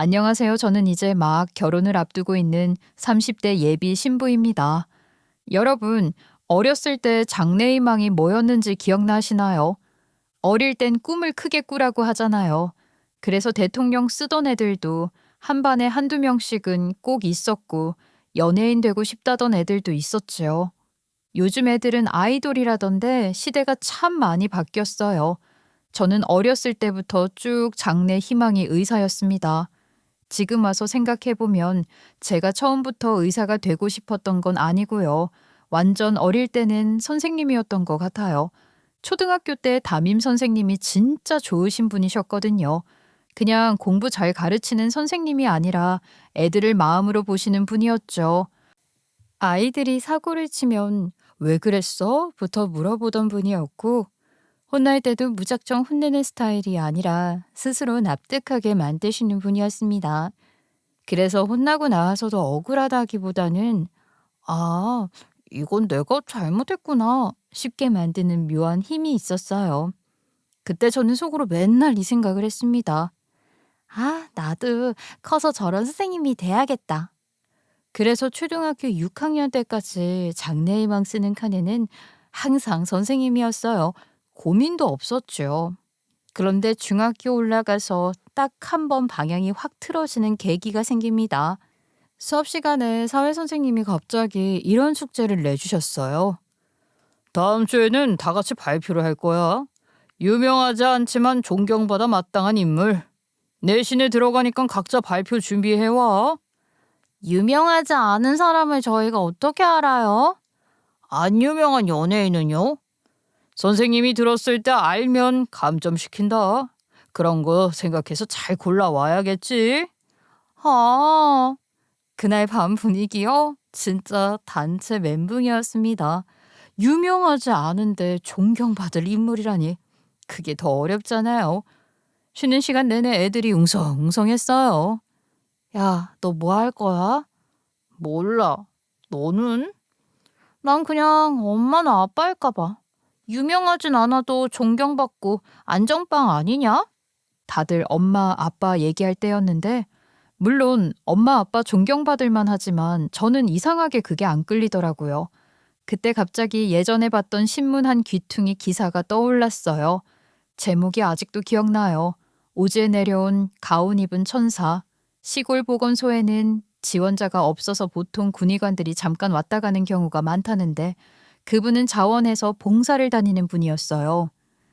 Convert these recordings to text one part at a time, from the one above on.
안녕하세요. 저는 이제 막 결혼을 앞두고 있는 30대 예비 신부입니다. 여러분, 어렸을 때 장래희망이 뭐였는지 기억나시나요? 어릴 땐 꿈을 크게 꾸라고 하잖아요. 그래서 대통령 쓰던 애들도 한 반에 한두 명씩은 꼭 있었고, 연예인 되고 싶다던 애들도 있었지요. 요즘 애들은 아이돌이라던데 시대가 참 많이 바뀌었어요. 저는 어렸을 때부터 쭉 장래 희망이 의사였습니다. 지금 와서 생각해보면 제가 처음부터 의사가 되고 싶었던 건 아니고요. 완전 어릴 때는 선생님이었던 것 같아요. 초등학교 때 담임 선생님이 진짜 좋으신 분이셨거든요. 그냥 공부 잘 가르치는 선생님이 아니라 애들을 마음으로 보시는 분이었죠. 아이들이 사고를 치면 왜 그랬어? 부터 물어보던 분이었고, 혼날 때도 무작정 혼내는 스타일이 아니라 스스로 납득하게 만드시는 분이었습니다. 그래서 혼나고 나와서도 억울하다기보다는 아, 이건 내가 잘못했구나 쉽게 만드는 묘한 힘이 있었어요. 그때 저는 속으로 맨날 이 생각을 했습니다. 아, 나도 커서 저런 선생님이 돼야겠다. 그래서 초등학교 6학년 때까지 장래희망 쓰는 칸에는 항상 선생님이었어요. 고민도 없었죠. 그런데 중학교 올라가서 딱 한 번 방향이 확 틀어지는 계기가 생깁니다. 수업 시간에 사회 선생님이 갑자기 이런 숙제를 내주셨어요. 다음 주에는 다 같이 발표를 할 거야. 유명하지 않지만 존경받아 마땅한 인물. 내신에 들어가니까 각자 발표 준비해와. 유명하지 않은 사람을 저희가 어떻게 알아요? 안 유명한 연예인은요? 선생님이 들었을 때 알면 감점시킨다. 그런 거 생각해서 잘 골라와야겠지. 아, 그날 밤 분위기요? 진짜 단체 멘붕이었습니다. 유명하지 않은데 존경받을 인물이라니. 그게 더 어렵잖아요. 쉬는 시간 내내 애들이 웅성웅성했어요. 야, 너 뭐 할 거야? 몰라. 너는? 난 그냥 엄마나 아빠 할까 봐. 유명하진 않아도 존경받고 안정빵 아니냐? 다들 엄마, 아빠 얘기할 때였는데 물론 엄마, 아빠 존경받을 만하지만 저는 이상하게 그게 안 끌리더라고요. 그때 갑자기 예전에 봤던 신문 한 귀퉁이 기사가 떠올랐어요. 제목이 아직도 기억나요. 오지에 내려온 가운 입은 천사. 시골 보건소에는 지원자가 없어서 보통 군의관들이 잠깐 왔다 가는 경우가 많다는데 그분은 자원에서 봉사를 다니는 분이었어요.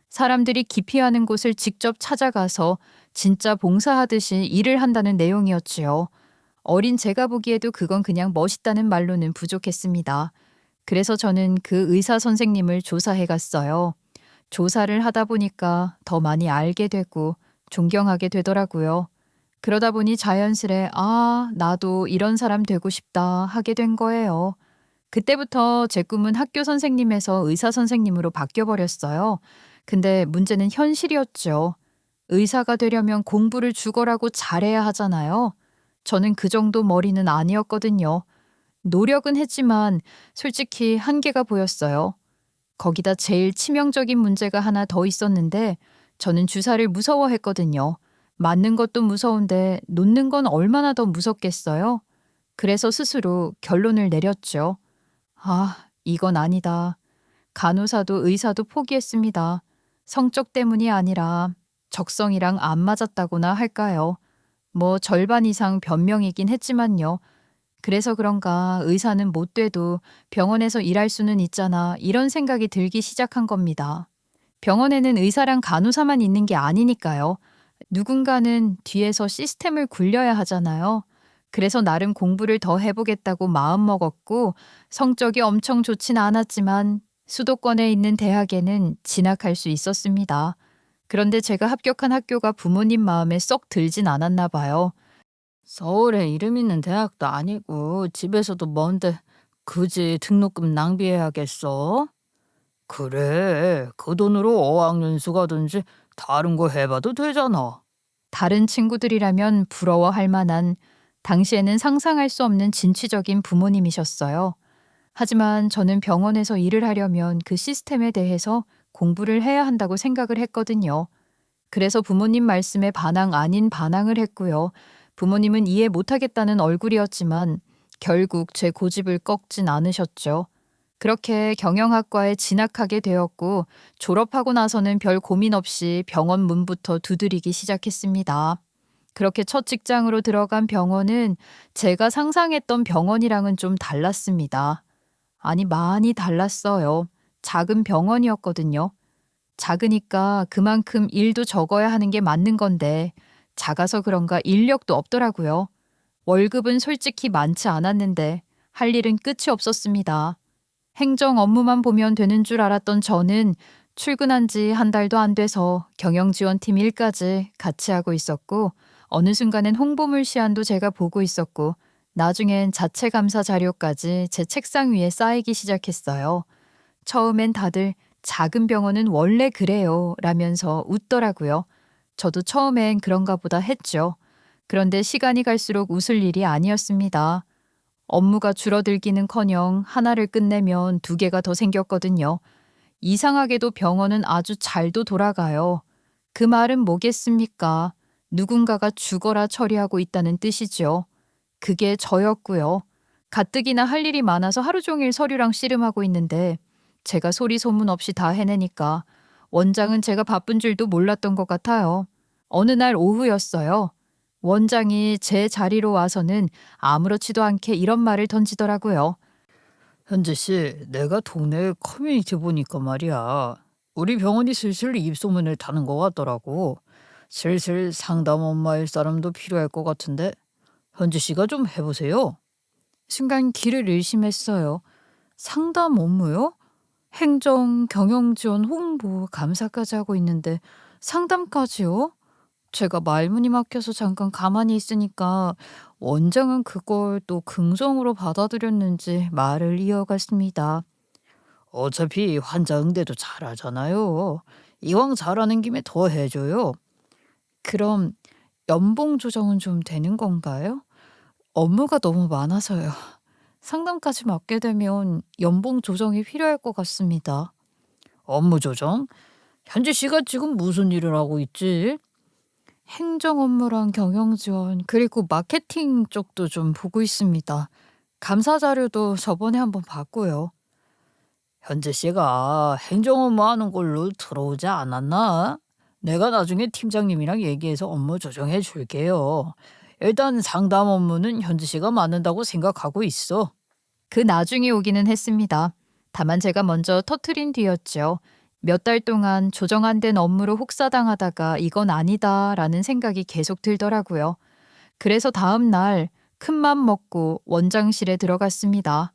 사람들이 기피하는 곳을 직접 찾아가서 진짜 봉사하듯이 일을 한다는 내용이었지요. 어린 제가 보기에도 그건 그냥 멋있다는 말로는 부족했습니다. 그래서 저는 그 의사 선생님을 조사해 갔어요. 조사를 하다 보니까 더 많이 알게 되고 존경하게 되더라고요. 그러다 보니 자연스레 아, 나도 이런 사람 되고 싶다 하게 된 거예요. 그때부터 제 꿈은 학교 선생님에서 의사 선생님으로 바뀌어 버렸어요. 근데 문제는 현실이었죠. 의사가 되려면 공부를 죽어라고 잘해야 하잖아요. 저는 그 정도 머리는 아니었거든요. 노력은 했지만 솔직히 한계가 보였어요. 거기다 제일 치명적인 문제가 하나 더 있었는데 저는 주사를 무서워했거든요. 맞는 것도 무서운데 놓는 건 얼마나 더 무섭겠어요? 그래서 스스로 결론을 내렸죠. 아, 이건 아니다. 간호사도 의사도 포기했습니다. 성적 때문이 아니라 적성이랑 안 맞았다고나 할까요? 뭐 절반 이상 변명이긴 했지만요. 그래서 그런가 의사는 못 돼도 병원에서 일할 수는 있잖아 이런 생각이 들기 시작한 겁니다. 병원에는 의사랑 간호사만 있는 게 아니니까요. 누군가는 뒤에서 시스템을 굴려야 하잖아요. 그래서 나름 공부를 더 해보겠다고 마음먹었고 성적이 엄청 좋진 않았지만 수도권에 있는 대학에는 진학할 수 있었습니다. 그런데 제가 합격한 학교가 부모님 마음에 썩 들진 않았나 봐요. 서울에 이름 있는 대학도 아니고 집에서도 먼데 굳이 등록금 낭비해야겠어? 그래, 그 돈으로 어학연수 가든지 다른 거 해봐도 되잖아. 다른 친구들이라면 부러워할 만한 당시에는 상상할 수 없는 진취적인 부모님이셨어요. 하지만 저는 병원에서 일을 하려면 그 시스템에 대해서 공부를 해야 한다고 생각을 했거든요. 그래서 부모님 말씀에 반항 아닌 반항을 했고요. 부모님은 이해 못하겠다는 얼굴이었지만 결국 제 고집을 꺾진 않으셨죠. 그렇게 경영학과에 진학하게 되었고 졸업하고 나서는 별 고민 없이 병원 문부터 두드리기 시작했습니다. 그렇게 첫 직장으로 들어간 병원은 제가 상상했던 병원이랑은 좀 달랐습니다. 아니, 많이 달랐어요. 작은 병원이었거든요. 작으니까 그만큼 일도 적어야 하는 게 맞는 건데 작아서 그런가 인력도 없더라고요. 월급은 솔직히 많지 않았는데 할 일은 끝이 없었습니다. 행정 업무만 보면 되는 줄 알았던 저는 출근한 지 한 달도 안 돼서 경영지원팀 일까지 같이 하고 있었고 어느 순간엔 홍보물 시안도 제가 보고 있었고 나중엔 자체 감사 자료까지 제 책상 위에 쌓이기 시작했어요. 처음엔 다들 작은 병원은 원래 그래요 라면서 웃더라고요. 저도 처음엔 그런가 보다 했죠. 그런데 시간이 갈수록 웃을 일이 아니었습니다. 업무가 줄어들기는커녕 하나를 끝내면 두 개가 더 생겼거든요. 이상하게도 병원은 아주 잘도 돌아가요. 그 말은 뭐겠습니까? 누군가가 죽어라 처리하고 있다는 뜻이죠. 그게 저였고요. 가뜩이나 할 일이 많아서 하루 종일 서류랑 씨름하고 있는데 제가 소리 소문 없이 다 해내니까 원장은 제가 바쁜 줄도 몰랐던 것 같아요. 어느 날 오후였어요. 원장이 제 자리로 와서는 아무렇지도 않게 이런 말을 던지더라고요. 현재 씨, 내가 동네 커뮤니티 보니까 말이야. 우리 병원이 슬슬 입소문을 타는 것 같더라고. 슬슬 상담 엄마일 사람도 필요할 것 같은데, 현재 씨가 좀 해보세요. 순간 귀를 의심했어요. 상담 업무요? 행정, 경영지원, 홍보, 감사까지 하고 있는데 상담까지요? 제가 말문이 막혀서 잠깐 가만히 있으니까 원장은 그걸 또 긍정으로 받아들였는지 말을 이어갔습니다. 어차피 환자 응대도 잘하잖아요. 이왕 잘하는 김에 더 해줘요. 그럼 연봉 조정은 좀 되는 건가요? 업무가 너무 많아서요. 상담까지 맡게 되면 연봉 조정이 필요할 것 같습니다. 업무 조정? 현재 씨가 지금 무슨 일을 하고 있지? 행정 업무랑 경영 지원, 그리고 마케팅 쪽도 좀 보고 있습니다. 감사 자료도 저번에 한번 봤고요. 현재 씨가 행정 업무 하는 걸로 들어오지 않았나? 내가 나중에 팀장님이랑 얘기해서 업무 조정해 줄게요. 일단 상담 업무는 현재 씨가 맡는다고 생각하고 있어. 그 나중에 오기는 했습니다. 다만 제가 먼저 터트린 뒤였죠. 몇 달 동안 조정 안 된 업무로 혹사당하다가 이건 아니다라는 생각이 계속 들더라고요. 그래서 다음 날 큰맘 먹고 원장실에 들어갔습니다.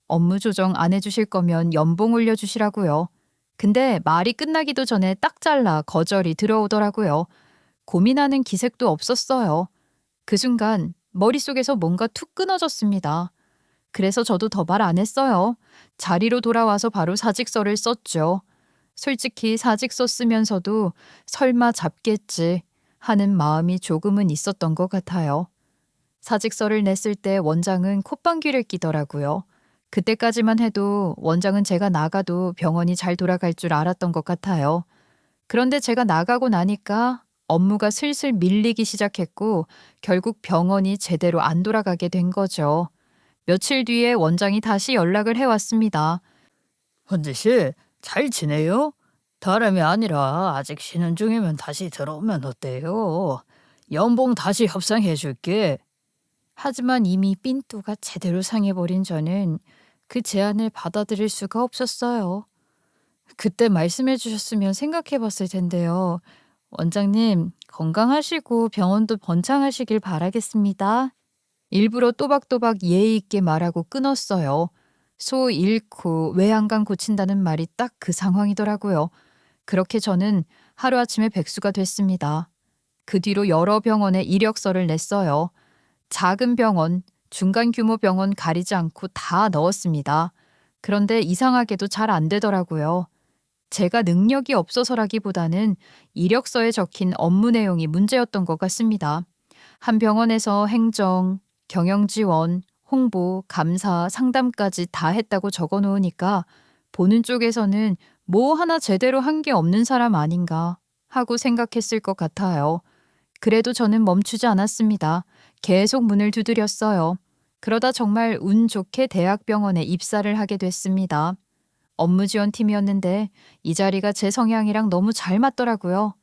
업무 조정 안 해주실 거면 연봉 올려주시라고요. 근데 말이 끝나기도 전에 딱 잘라 거절이 들어오더라고요. 고민하는 기색도 없었어요. 그 순간 머릿속에서 뭔가 툭 끊어졌습니다. 그래서 저도 더 말 안 했어요. 자리로 돌아와서 바로 사직서를 썼죠. 솔직히 사직서 쓰면서도 설마 잡겠지 하는 마음이 조금은 있었던 것 같아요. 사직서를 냈을 때 원장은 콧방귀를 뀌더라고요. 그때까지만 해도 원장은 제가 나가도 병원이 잘 돌아갈 줄 알았던 것 같아요. 그런데 제가 나가고 나니까 업무가 슬슬 밀리기 시작했고 결국 병원이 제대로 안 돌아가게 된 거죠. 며칠 뒤에 원장이 다시 연락을 해왔습니다. 현재 씨, 잘 지내요? 다름이 아니라 아직 쉬는 중이면 다시 들어오면 어때요? 연봉 다시 협상해 줄게. 하지만 이미 삔또가 제대로 상해버린 저는 그 제안을 받아들일 수가 없었어요. 그때 말씀해 주셨으면 생각해 봤을 텐데요. 원장님, 건강하시고 병원도 번창하시길 바라겠습니다. 일부러 또박또박 예의 있게 말하고 끊었어요. 소 잃고 외양간 고친다는 말이 딱 그 상황이더라고요. 그렇게 저는 하루아침에 백수가 됐습니다. 그 뒤로 여러 병원에 이력서를 냈어요. 작은 병원, 중간 규모 병원 가리지 않고 다 넣었습니다. 그런데 이상하게도 잘 안 되더라고요. 제가 능력이 없어서라기보다는 이력서에 적힌 업무 내용이 문제였던 것 같습니다. 한 병원에서 행정, 경영 지원, 홍보, 감사, 상담까지 다 했다고 적어 놓으니까 보는 쪽에서는 뭐 하나 제대로 한 게 없는 사람 아닌가 하고 생각했을 것 같아요. 그래도 저는 멈추지 않았습니다. 계속 문을 두드렸어요. 그러다 정말 운 좋게 대학병원에 입사를 하게 됐습니다. 업무 지원팀이었는데 이 자리가 제 성향이랑 너무 잘 맞더라고요.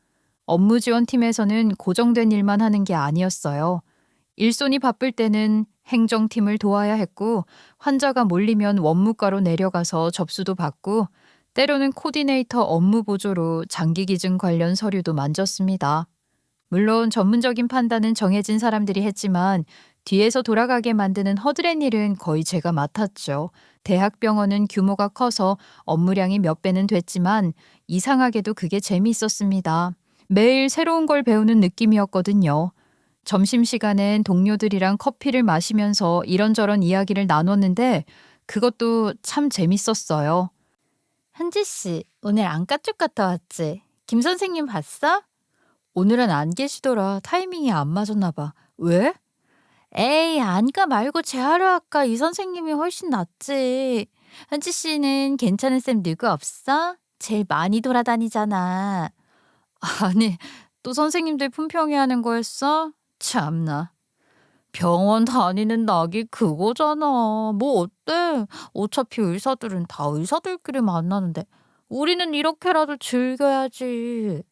업무 지원팀에서는 고정된 일만 하는 게 아니었어요. 일손이 바쁠 때는 행정팀을 도와야 했고, 환자가 몰리면 원무과로 내려가서 접수도 받고, 때로는 코디네이터 업무 보조로 장기 기증 관련 서류도 만졌습니다. 물론 전문적인 판단은 정해진 사람들이 했지만 뒤에서 돌아가게 만드는 허드렛 일은 거의 제가 맡았죠. 대학병원은 규모가 커서 업무량이 몇 배는 됐지만 이상하게도 그게 재미있었습니다. 매일 새로운 걸 배우는 느낌이었거든요. 점심시간엔 동료들이랑 커피를 마시면서 이런저런 이야기를 나눴는데 그것도 참 재밌었어요. 현지 씨, 오늘 안과 쪽 갔다 왔지? 김 선생님 봤어? 오늘은 안 계시더라. 타이밍이 안 맞았나 봐. 왜? 에이, 안과 말고 재활의학과 이 선생님이 훨씬 낫지. 현지 씨는 괜찮은 쌤 누구 없어? 제일 많이 돌아다니잖아. 아니, 또 선생님들 품평회하는 거였어? 참나. 병원 다니는 낙이 그거잖아. 뭐 어때? 어차피 의사들은 다 의사들끼리 만나는데 우리는 이렇게라도 즐겨야지.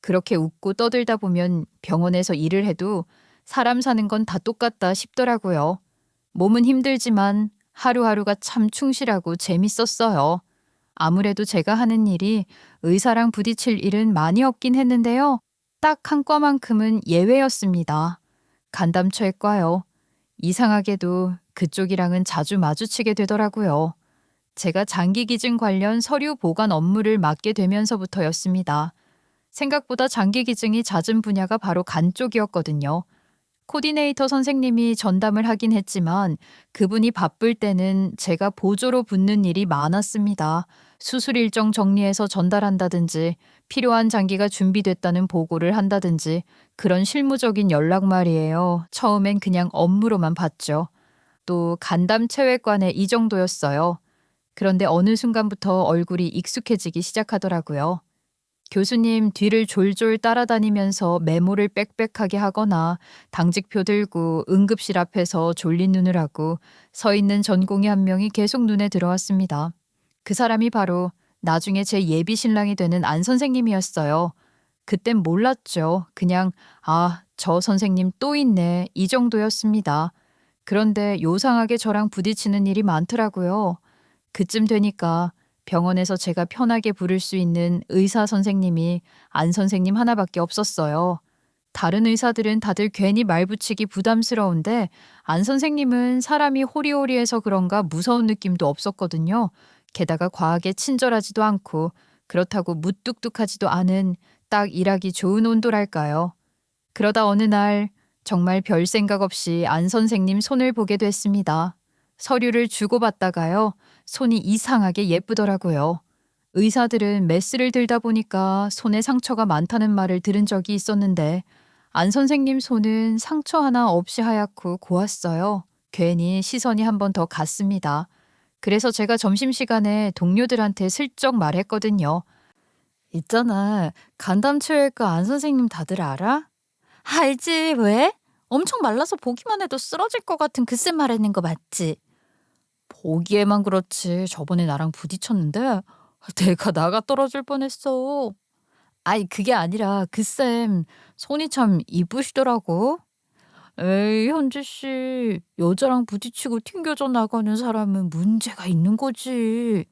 그렇게 웃고 떠들다 보면 병원에서 일을 해도 사람 사는 건 다 똑같다 싶더라고요. 몸은 힘들지만 하루하루가 참 충실하고 재밌었어요. 아무래도 제가 하는 일이 의사랑 부딪힐 일은 많이 없긴 했는데요. 딱 한 과만큼은 예외였습니다. 간담체과요. 이상하게도 그쪽이랑은 자주 마주치게 되더라고요. 제가 장기 기증 관련 서류 보관 업무를 맡게 되면서부터였습니다. 생각보다 장기 기증이 잦은 분야가 바로 간 쪽이었거든요. 코디네이터 선생님이 전담을 하긴 했지만 그분이 바쁠 때는 제가 보조로 붙는 일이 많았습니다. 수술 일정 정리해서 전달한다든지 필요한 장기가 준비됐다는 보고를 한다든지 그런 실무적인 연락 말이에요. 처음엔 그냥 업무로만 봤죠. 또 간담체외과내 이 정도였어요. 그런데 어느 순간부터 얼굴이 익숙해지기 시작하더라고요. 교수님 뒤를 졸졸 따라다니면서 메모를 빽빽하게 하거나 당직표 들고 응급실 앞에서 졸린 눈을 하고 서 있는 전공의 한 명이 계속 눈에 들어왔습니다. 그 사람이 바로 나중에 제 예비 신랑이 되는 안 선생님이었어요. 그땐 몰랐죠. 그냥 저 선생님 또 있네 이 정도였습니다. 그런데 요상하게 저랑 부딪히는 일이 많더라고요. 그쯤 되니까 병원에서 제가 편하게 부를 수 있는 의사 선생님이 안 선생님 하나밖에 없었어요. 다른 의사들은 다들 괜히 말 붙이기 부담스러운데 안 선생님은 사람이 호리호리해서 그런가 무서운 느낌도 없었거든요. 게다가 과하게 친절하지도 않고 그렇다고 무뚝뚝하지도 않은 딱 일하기 좋은 온도랄까요. 그러다 어느 날 정말 별 생각 없이 안 선생님 손을 보게 됐습니다. 서류를 주고받다가요. 손이 이상하게 예쁘더라고요. 의사들은 메스를 들다 보니까 손에 상처가 많다는 말을 들은 적이 있었는데 안 선생님 손은 상처 하나 없이 하얗고 고왔어요. 괜히 시선이 한 번 더 갔습니다. 그래서 제가 점심시간에 동료들한테 슬쩍 말했거든요. 있잖아. 간담체외과 안 선생님 다들 알아? 알지, 왜? 엄청 말라서 보기만 해도 쓰러질 것 같은 그 쌤 말하는 거 맞지? 보기에만 그렇지. 저번에 나랑 부딪혔는데 내가 나가 떨어질 뻔했어. 아니, 그게 아니라 그 쌤 손이 참 이쁘시더라고. 에이, 현지 씨. 여자랑 부딪히고 튕겨져 나가는 사람은 문제가 있는 거지.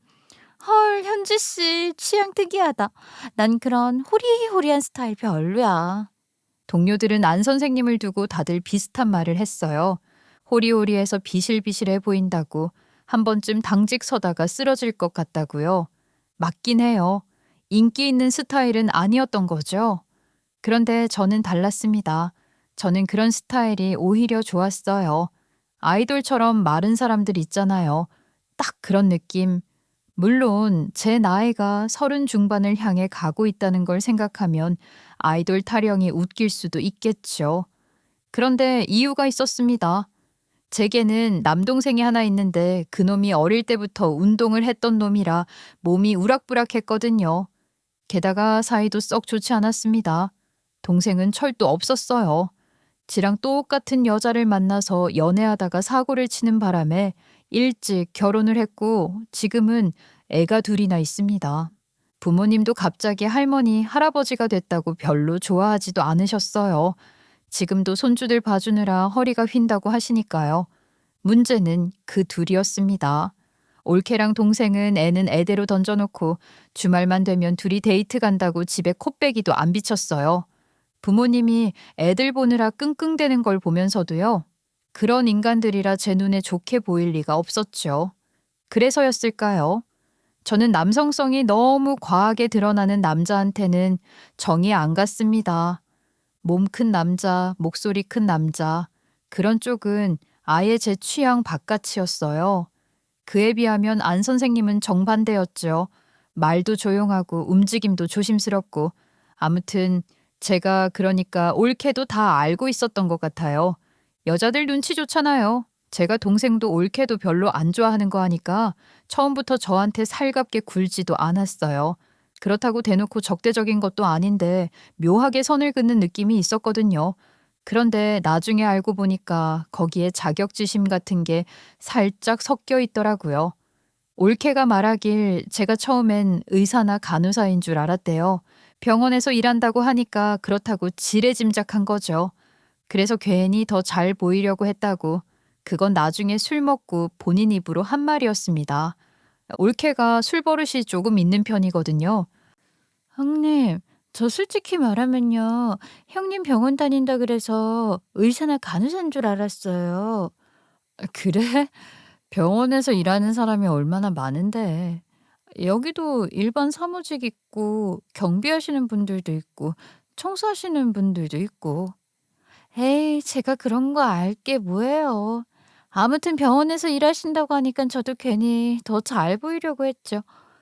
헐, 현지 씨. 취향 특이하다. 난 그런 호리호리한 스타일 별로야. 동료들은 안 선생님을 두고 다들 비슷한 말을 했어요. 호리호리해서 비실비실해 보인다고 한 번쯤 당직 서다가 쓰러질 것 같다고요. 맞긴 해요. 인기 있는 스타일은 아니었던 거죠. 그런데 저는 달랐습니다. 저는 그런 스타일이 오히려 좋았어요. 아이돌처럼 마른 사람들 있잖아요. 딱 그런 느낌. 물론 제 나이가 30 중반을 향해 가고 있다는 걸 생각하면 아이돌 타령이 웃길 수도 있겠죠. 그런데 이유가 있었습니다. 제게는 남동생이 하나 있는데 그놈이 어릴 때부터 운동을 했던 놈이라 몸이 우락부락했거든요. 게다가 사이도 썩 좋지 않았습니다. 동생은 철도 없었어요. 지랑 똑같은 여자를 만나서 연애하다가 사고를 치는 바람에 일찍 결혼을 했고 지금은 애가 둘이나 있습니다. 부모님도 갑자기 할머니, 할아버지가 됐다고 별로 좋아하지도 않으셨어요. 지금도 손주들 봐주느라 허리가 휜다고 하시니까요. 문제는 그 둘이었습니다. 올케랑 동생은 애는 애대로 던져놓고 주말만 되면 둘이 데이트 간다고 집에 코빼기도 안 비쳤어요. 부모님이 애들 보느라 끙끙대는 걸 보면서도요. 그런 인간들이라 제 눈에 좋게 보일 리가 없었죠. 그래서였을까요? 저는 남성성이 너무 과하게 드러나는 남자한테는 정이 안 갔습니다. 몸 큰 남자, 목소리 큰 남자, 그런 쪽은 아예 제 취향 바깥이었어요. 그에 비하면 안 선생님은 정반대였죠. 말도 조용하고 움직임도 조심스럽고 아무튼 제가 그러니까 옳게도 다 알고 있었던 것 같아요. 여자들 눈치 좋잖아요. 제가 동생도 옳게도 별로 안 좋아하는 거 하니까 처음부터 저한테 살갑게 굴지도 않았어요. 그렇다고 대놓고 적대적인 것도 아닌데 묘하게 선을 긋는 느낌이 있었거든요. 그런데 나중에 알고 보니까 거기에 자격지심 같은 게 살짝 섞여 있더라고요. 올케가 말하길 제가 처음엔 의사나 간호사인 줄 알았대요. 병원에서 일한다고 하니까 그렇다고 지레짐작한 거죠. 그래서 괜히 더 잘 보이려고 했다고. 그건 나중에 술 먹고 본인 입으로 한 말이었습니다. 올케가 술버릇이 조금 있는 편이거든요. 형님, 저 솔직히 말하면요. 형님 병원 다닌다 그래서 의사나 간호사인 줄 알았어요. 그래? 병원에서 일하는 사람이 얼마나 많은데. 여기도 일반 사무직 있고, 경비하시는 분들도 있고, 청소하시는 분들도 있고. 에이, 제가 그런 거 알게 뭐예요. 아무튼 병원에서 일하신다고 하니까 저도 괜히 더 잘 보이려고 했죠.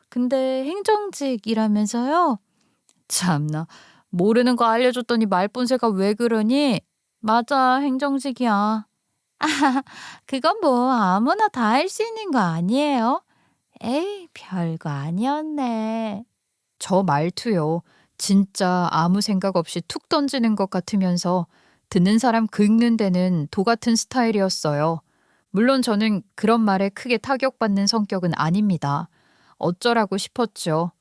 근데 행정직이라면서요? 참나. 모르는 거 알려줬더니 말본새가 왜 그러니? 맞아, 행정직이야. 그건 뭐 아무나 다 할 수 있는 거 아니에요? 에이, 별거 아니었네. 저 말투요. 진짜 아무 생각 없이 툭 던지는 것 같으면서 듣는 사람 긁는 데는 도 같은 스타일이었어요. 물론 저는 그런 말에 크게 타격받는 성격은 아닙니다. 어쩌라고 싶었죠.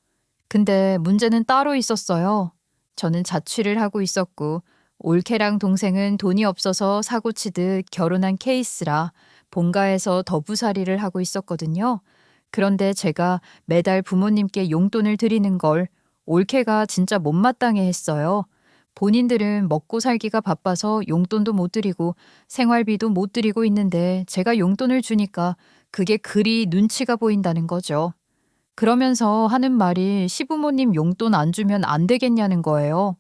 근데 문제는 따로 있었어요. 저는 자취를 하고 있었고 올케랑 동생은 돈이 없어서 사고치듯 결혼한 케이스라 본가에서 더부살이를 하고 있었거든요. 그런데 제가 매달 부모님께 용돈을 드리는 걸 올케가 진짜 못마땅해 했어요. 본인들은 먹고 살기가 바빠서 용돈도 못 드리고 생활비도 못 드리고 있는데 제가 용돈을 주니까 그게 그리 눈치가 보인다는 거죠. 그러면서 하는 말이 시부모님 용돈 안 주면 안 되겠냐는 거예요.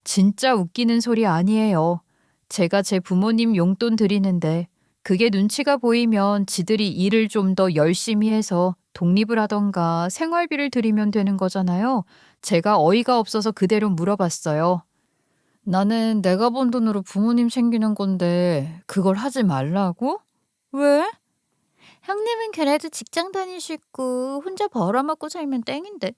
진짜 웃기는 소리 아니에요. 제가 제 부모님 용돈 드리는데 그게 눈치가 보이면 지들이 일을 좀 더 열심히 해서 독립을 하던가 생활비를 드리면 되는 거잖아요. 제가 어이가 없어서 그대로 물어봤어요. 나는 내가 번 돈으로 부모님 챙기는 건데 그걸 하지 말라고? 왜? 형님은 그래도 직장 다니시고 혼자 벌어먹고 살면 땡인데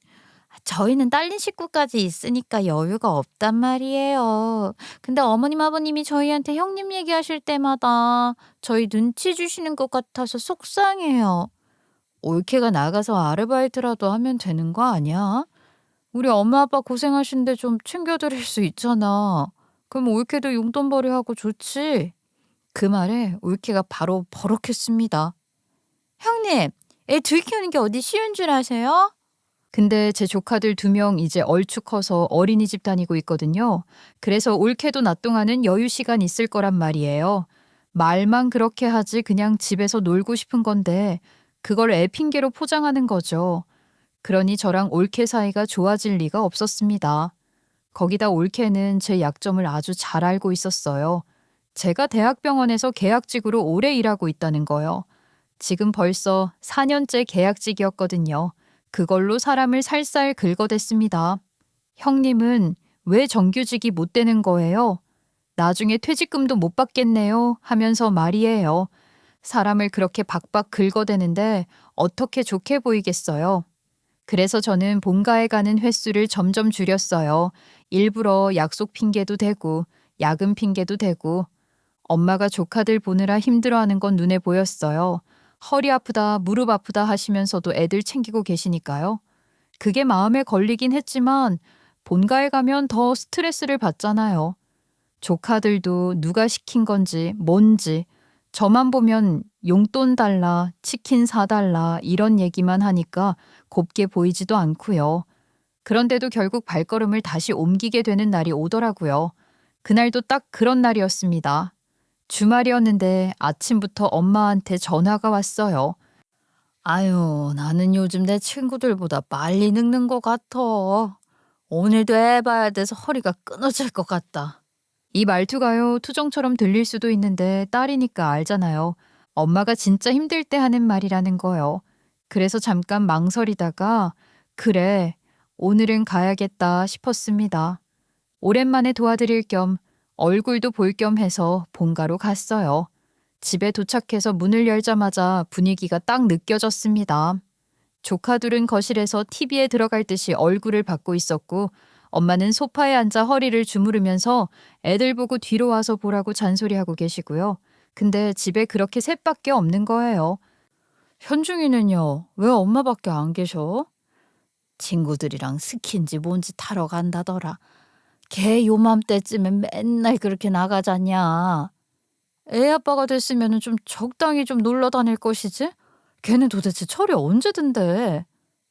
저희는 딸린 식구까지 있으니까 여유가 없단 말이에요. 근데 어머님 아버님이 저희한테 형님 얘기하실 때마다 저희 눈치 주시는 것 같아서 속상해요. 올케가 나가서 아르바이트라도 하면 되는 거 아니야? 우리 엄마 아빠 고생하시는데 좀 챙겨드릴 수 있잖아. 그럼 올케도 용돈벌이 하고 좋지. 그 말에 올케가 바로 버럭했습니다. 형님, 애 둘 키우는 게 어디 쉬운 줄 아세요? 근데 제 조카들 2명 이제 얼추 커서 어린이집 다니고 있거든요. 그래서 올케도 낮 동안은 여유 시간 있을 거란 말이에요. 말만 그렇게 하지 그냥 집에서 놀고 싶은 건데 그걸 애 핑계로 포장하는 거죠. 그러니 저랑 올케 사이가 좋아질 리가 없었습니다. 거기다 올케는 제 약점을 아주 잘 알고 있었어요. 제가 대학병원에서 계약직으로 오래 일하고 있다는 거요. 지금 벌써 4년째 계약직이었거든요. 그걸로 사람을 살살 긁어댔습니다. 형님은 왜 정규직이 못 되는 거예요? 나중에 퇴직금도 못 받겠네요 하면서 말이에요. 사람을 그렇게 박박 긁어대는데 어떻게 좋게 보이겠어요? 그래서 저는 본가에 가는 횟수를 점점 줄였어요. 일부러 약속 핑계도 대고 야근 핑계도 대고 엄마가 조카들 보느라 힘들어하는 건 눈에 보였어요. 허리 아프다, 무릎 아프다 하시면서도 애들 챙기고 계시니까요. 그게 마음에 걸리긴 했지만 본가에 가면 더 스트레스를 받잖아요. 조카들도 누가 시킨 건지 뭔지 저만 보면 용돈 달라, 치킨 사달라 이런 얘기만 하니까 곱게 보이지도 않고요. 그런데도 결국 발걸음을 다시 옮기게 되는 날이 오더라고요. 그날도 딱 그런 날이었습니다. 주말이었는데 아침부터 엄마한테 전화가 왔어요. 아유, 나는 요즘 내 친구들보다 빨리 늙는 것 같아. 오늘도 해봐야 돼서 허리가 끊어질 것 같다. 이 말투가요, 투정처럼 들릴 수도 있는데 딸이니까 알잖아요. 엄마가 진짜 힘들 때 하는 말이라는 거요. 그래서 잠깐 망설이다가 그래, 오늘은 가야겠다 싶었습니다. 오랜만에 도와드릴 겸 얼굴도 볼 겸 해서 본가로 갔어요. 집에 도착해서 문을 열자마자 분위기가 딱 느껴졌습니다. 조카들은 거실에서 TV에 들어갈 듯이 얼굴을 받고 있었고 엄마는 소파에 앉아 허리를 주무르면서 애들 보고 뒤로 와서 보라고 잔소리하고 계시고요. 근데 집에 그렇게 셋밖에 없는 거예요. 현중이는요, 왜 엄마밖에 안 계셔? 친구들이랑 스키인지 뭔지 타러 간다더라. 걔 요맘때쯤엔 맨날 그렇게 나가잖냐. 애 아빠가 됐으면 좀 적당히 좀 놀러 다닐 것이지? 걔는 도대체 철이 언제 든대?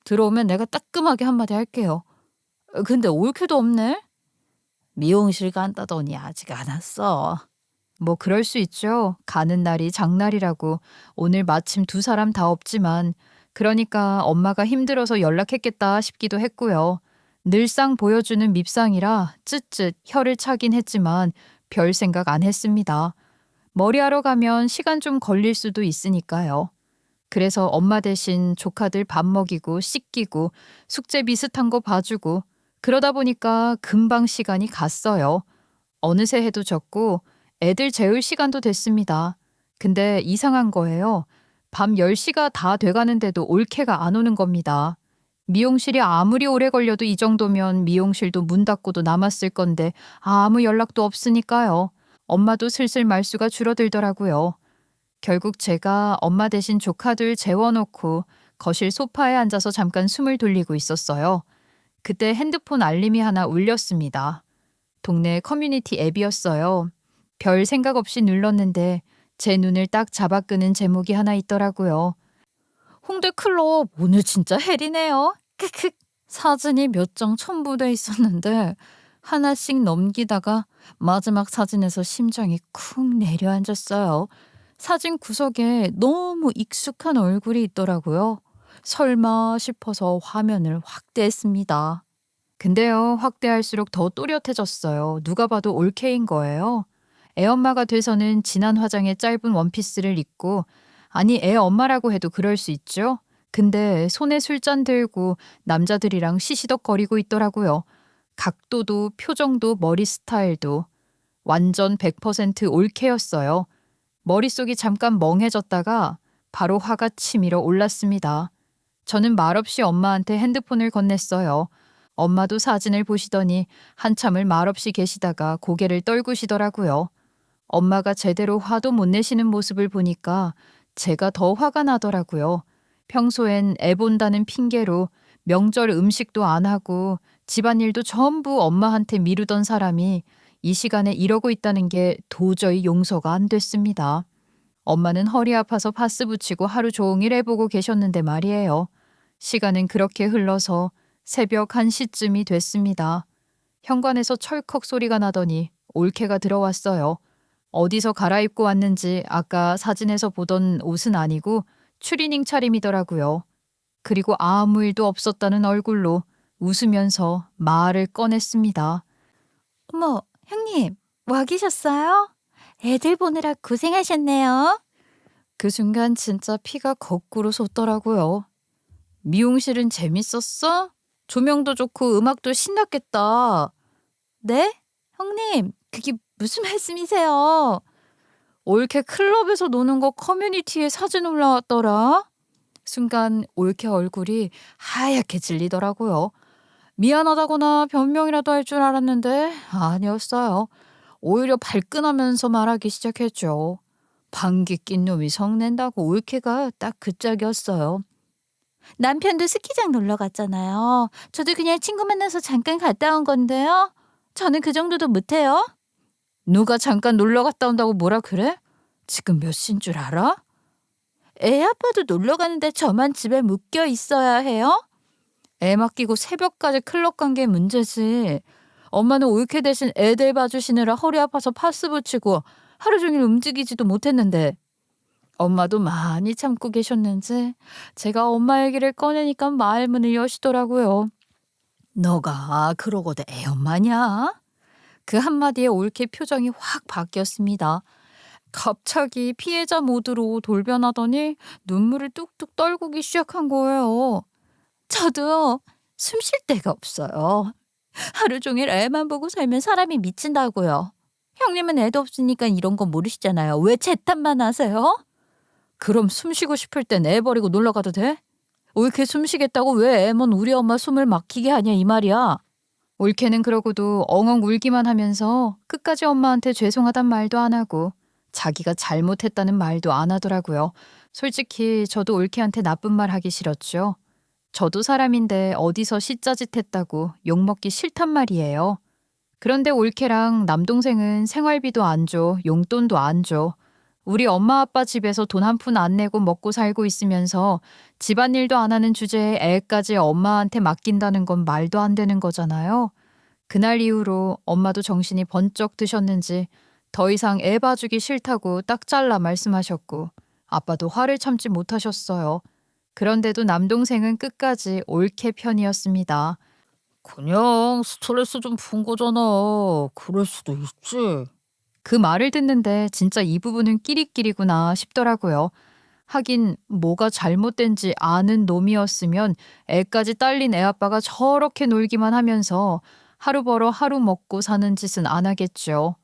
들어오면 내가 따끔하게 한마디 할게요. 근데 올케도 없네? 미용실 간다더니 아직 안 왔어. 뭐 그럴 수 있죠. 가는 날이 장날이라고. 오늘 마침 두 사람 다 없지만 그러니까 엄마가 힘들어서 연락했겠다 싶기도 했고요. 늘상 보여주는 밉상이라 쯧쯧 혀를 차긴 했지만 별 생각 안 했습니다. 머리하러 가면 시간 좀 걸릴 수도 있으니까요. 그래서 엄마 대신 조카들 밥 먹이고 씻기고 숙제 비슷한 거 봐주고 그러다 보니까 금방 시간이 갔어요. 어느새 해도 졌고 애들 재울 시간도 됐습니다. 근데 이상한 거예요. 밤 10시가 다 돼가는데도 올케가 안 오는 겁니다. 미용실이 아무리 오래 걸려도 이 정도면 미용실도 문 닫고도 남았을 건데 아무 연락도 없으니까요. 엄마도 슬슬 말수가 줄어들더라고요. 결국 제가 엄마 대신 조카들 재워놓고 거실 소파에 앉아서 잠깐 숨을 돌리고 있었어요. 그때 핸드폰 알림이 하나 울렸습니다. 동네 커뮤니티 앱이었어요. 별 생각 없이 눌렀는데 제 눈을 딱 잡아 끄는 제목이 하나 있더라고요. 홍대 클럽 오늘 진짜 헬이네요. 크크. 사진이 몇 장 첨부돼 있었는데 하나씩 넘기다가 마지막 사진에서 심장이 쿵 내려앉았어요. 사진 구석에 너무 익숙한 얼굴이 있더라고요. 설마 싶어서 화면을 확대했습니다. 근데요, 확대할수록 더 또렷해졌어요. 누가 봐도 올케인 거예요. 애엄마가 돼서는 진한 화장의 짧은 원피스를 입고, 아니 애 엄마라고 해도 그럴 수 있죠. 근데 손에 술잔 들고 남자들이랑 시시덕거리고 있더라고요. 각도도 표정도 머리 스타일도 완전 100% 올케였어요. 머릿속이 잠깐 멍해졌다가 바로 화가 치밀어 올랐습니다. 저는 말없이 엄마한테 핸드폰을 건넸어요. 엄마도 사진을 보시더니 한참을 말없이 계시다가 고개를 떨구시더라고요. 엄마가 제대로 화도 못 내시는 모습을 보니까 제가 더 화가 나더라고요. 평소엔 애 본다는 핑계로 명절 음식도 안 하고 집안일도 전부 엄마한테 미루던 사람이 이 시간에 이러고 있다는 게 도저히 용서가 안 됐습니다. 엄마는 허리 아파서 파스 붙이고 하루 종일 해보고 계셨는데 말이에요. 시간은 그렇게 흘러서 새벽 1시쯤이 됐습니다. 현관에서 철컥 소리가 나더니 올케가 들어왔어요. 어디서 갈아입고 왔는지 아까 사진에서 보던 옷은 아니고 추리닝 차림이더라고요. 그리고 아무 일도 없었다는 얼굴로 웃으면서 말을 꺼냈습니다. 어머, 형님, 와 계셨어요? 애들 보느라 고생하셨네요. 그 순간 진짜 피가 거꾸로 솟더라고요. 미용실은 재밌었어? 조명도 좋고 음악도 신났겠다. 네? 형님, 그게 무슨 말씀이세요? 올케 클럽에서 노는 거 커뮤니티에 사진 올라왔더라. 순간 올케 얼굴이 하얗게 질리더라고요. 미안하다거나 변명이라도 할 줄 알았는데 아니었어요. 오히려 발끈하면서 말하기 시작했죠. 방귀 낀 놈이 성낸다고 올케가 딱 그 짝이었어요. 남편도 스키장 놀러 갔잖아요. 저도 그냥 친구 만나서 잠깐 갔다 온 건데요. 저는 그 정도도 못해요. 누가 잠깐 놀러 갔다 온다고 뭐라 그래? 지금 몇 시인 줄 알아? 애 아빠도 놀러 가는데 저만 집에 묶여 있어야 해요? 애 맡기고 새벽까지 클럽 간 게 문제지. 엄마는 올케 대신 애들 봐주시느라 허리 아파서 파스 붙이고 하루 종일 움직이지도 못했는데 엄마도 많이 참고 계셨는지 제가 엄마 얘기를 꺼내니까 말문을 여시더라고요. 너가 그러고도 애 엄마냐? 그 한마디에 올케 표정이 확 바뀌었습니다. 갑자기 피해자 모드로 돌변하더니 눈물을 뚝뚝 떨구기 시작한 거예요. 저도 숨 쉴 데가 없어요. 하루 종일 애만 보고 살면 사람이 미친다고요. 형님은 애도 없으니까 이런 거 모르시잖아요. 왜 제 탓만 하세요? 그럼 숨 쉬고 싶을 땐 애 버리고 놀러 가도 돼? 올케 숨 쉬겠다고 왜 애먼 우리 엄마 숨을 막히게 하냐 이 말이야. 올케는 그러고도 엉엉 울기만 하면서 끝까지 엄마한테 죄송하단 말도 안 하고 자기가 잘못했다는 말도 안 하더라고요. 솔직히 저도 올케한테 나쁜 말 하기 싫었죠. 저도 사람인데 어디서 시짜짓했다고 욕먹기 싫단 말이에요. 그런데 올케랑 남동생은 생활비도 안 줘, 용돈도 안 줘. 우리 엄마 아빠 집에서 돈 한 푼 안 내고 먹고 살고 있으면서 집안일도 안 하는 주제에 애까지 엄마한테 맡긴다는 건 말도 안 되는 거잖아요. 그날 이후로 엄마도 정신이 번쩍 드셨는지 더 이상 애 봐주기 싫다고 딱 잘라 말씀하셨고 아빠도 화를 참지 못하셨어요. 그런데도 남동생은 끝까지 올케 편이었습니다. 그냥 스트레스 좀 푼 거잖아. 그럴 수도 있지. 그 말을 듣는데 진짜 이 부분은 끼리끼리구나 싶더라고요. 하긴 뭐가 잘못된지 아는 놈이었으면 애까지 딸린 애아빠가 저렇게 놀기만 하면서 하루 벌어 하루 먹고 사는 짓은 안 하겠죠.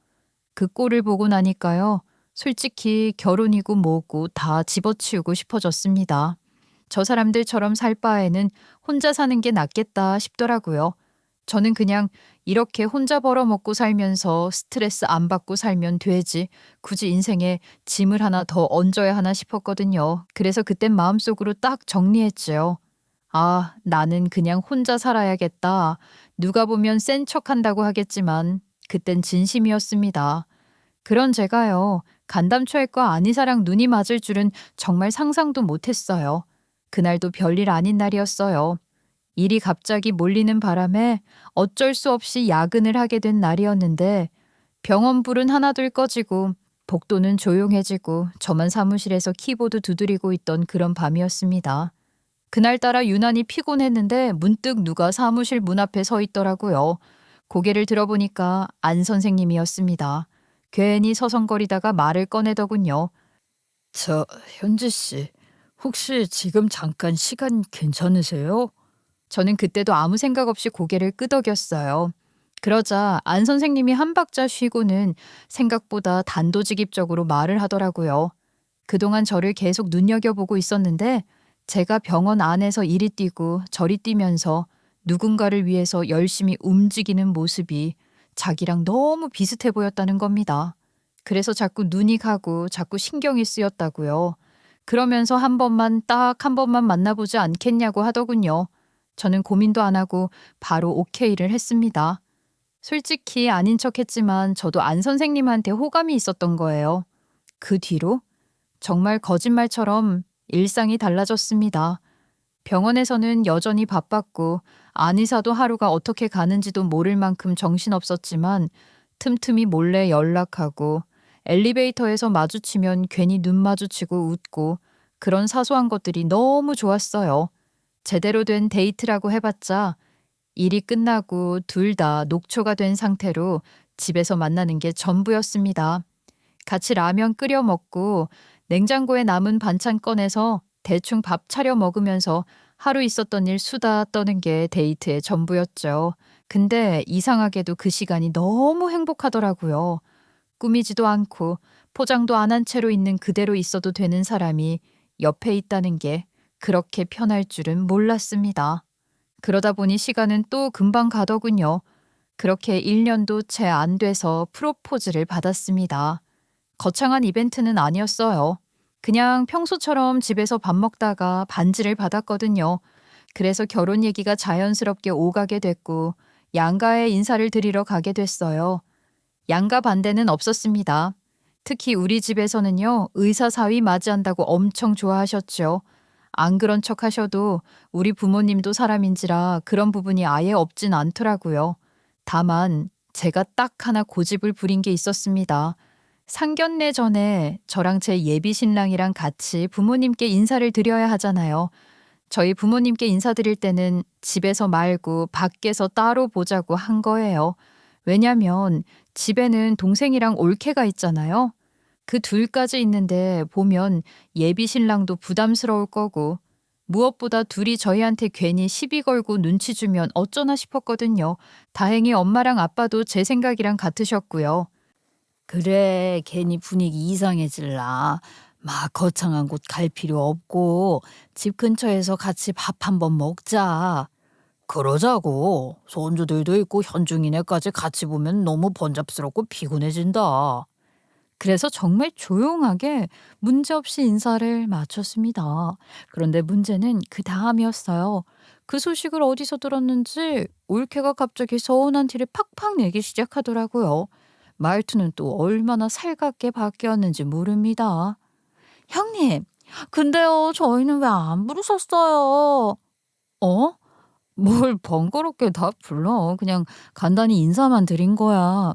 그 꼴을 보고 나니까요. 솔직히 결혼이고 뭐고 다 집어치우고 싶어졌습니다. 저 사람들처럼 살 바에는 혼자 사는 게 낫겠다 싶더라고요. 저는 그냥 이렇게 혼자 벌어먹고 살면서 스트레스 안 받고 살면 되지. 굳이 인생에 짐을 하나 더 얹어야 하나 싶었거든요. 그래서 그땐 마음속으로 딱 정리했죠. 아, 나는 그냥 혼자 살아야겠다. 누가 보면 센 척한다고 하겠지만 그땐 진심이었습니다. 그런 제가요. 간담초액과 안희사랑 눈이 맞을 줄은 정말 상상도 못했어요. 그날도 별일 아닌 날이었어요. 일이 갑자기 몰리는 바람에 어쩔 수 없이 야근을 하게 된 날이었는데 병원 불은 하나둘 꺼지고 복도는 조용해지고 저만 사무실에서 키보드 두드리고 있던 그런 밤이었습니다. 그날따라 유난히 피곤했는데 문득 누가 사무실 문 앞에 서 있더라고요. 고개를 들어보니까 안 선생님이었습니다. 괜히 서성거리다가 말을 꺼내더군요. 저 현지 씨, 혹시 지금 잠깐 시간 괜찮으세요? 저는 그때도 아무 생각 없이 고개를 끄덕였어요. 그러자 안 선생님이 한 박자 쉬고는 생각보다 단도직입적으로 말을 하더라고요. 그동안 저를 계속 눈여겨보고 있었는데 제가 병원 안에서 이리 뛰고 저리 뛰면서 누군가를 위해서 열심히 움직이는 모습이 자기랑 너무 비슷해 보였다는 겁니다. 그래서 자꾸 눈이 가고 자꾸 신경이 쓰였다고요. 그러면서 딱 한 번만 만나보지 않겠냐고 하더군요. 저는 고민도 안 하고 바로 오케이를 했습니다. 솔직히 아닌 척했지만 저도 안 선생님한테 호감이 있었던 거예요. 그 뒤로 정말 거짓말처럼 일상이 달라졌습니다. 병원에서는 여전히 바빴고 안의사도 하루가 어떻게 가는지도 모를 만큼 정신없었지만 틈틈이 몰래 연락하고 엘리베이터에서 마주치면 괜히 눈 마주치고 웃고 그런 사소한 것들이 너무 좋았어요. 제대로 된 데이트라고 해봤자 일이 끝나고 둘 다 녹초가 된 상태로 집에서 만나는 게 전부였습니다. 같이 라면 끓여 먹고 냉장고에 남은 반찬 꺼내서 대충 밥 차려 먹으면서 하루 있었던 일 수다 떠는 게 데이트의 전부였죠. 근데 이상하게도 그 시간이 너무 행복하더라고요. 꾸미지도 않고 포장도 안 한 채로 있는 그대로 있어도 되는 사람이 옆에 있다는 게 그렇게 편할 줄은 몰랐습니다. 그러다 보니 시간은 또 금방 가더군요. 그렇게 1년도 채 안 돼서 프로포즈를 받았습니다. 거창한 이벤트는 아니었어요. 그냥 평소처럼 집에서 밥 먹다가 반지를 받았거든요. 그래서 결혼 얘기가 자연스럽게 오가게 됐고 양가에 인사를 드리러 가게 됐어요. 양가 반대는 없었습니다. 특히 우리 집에서는요, 의사 사위 맞이한다고 엄청 좋아하셨죠. 안 그런 척 하셔도 우리 부모님도 사람인지라 그런 부분이 아예 없진 않더라고요. 다만 제가 딱 하나 고집을 부린 게 있었습니다. 상견례 전에 저랑 제 예비 신랑이랑 같이 부모님께 인사를 드려야 하잖아요. 저희 부모님께 인사드릴 때는 집에서 말고 밖에서 따로 보자고 한 거예요. 왜냐면 집에는 동생이랑 올케가 있잖아요. 그 둘까지 있는데 보면 예비 신랑도 부담스러울 거고 무엇보다 둘이 저희한테 괜히 시비 걸고 눈치 주면 어쩌나 싶었거든요. 다행히 엄마랑 아빠도 제 생각이랑 같으셨고요. 그래, 괜히 분위기 이상해질라. 막 거창한 곳 갈 필요 없고 집 근처에서 같이 밥 한번 먹자. 그러자고. 손주들도 있고 현중이네까지 같이 보면 너무 번잡스럽고 피곤해진다. 그래서 정말 조용하게 문제없이 인사를 마쳤습니다. 그런데 문제는 그 다음이었어요. 그 소식을 어디서 들었는지 올케가 갑자기 서운한 티를 팍팍 내기 시작하더라고요. 말투는 또 얼마나 살갑게 바뀌었는지 모릅니다. 형님, 근데요, 저희는 왜 안 부르셨어요? 어? 뭘 번거롭게 다 불러. 그냥 간단히 인사만 드린 거야.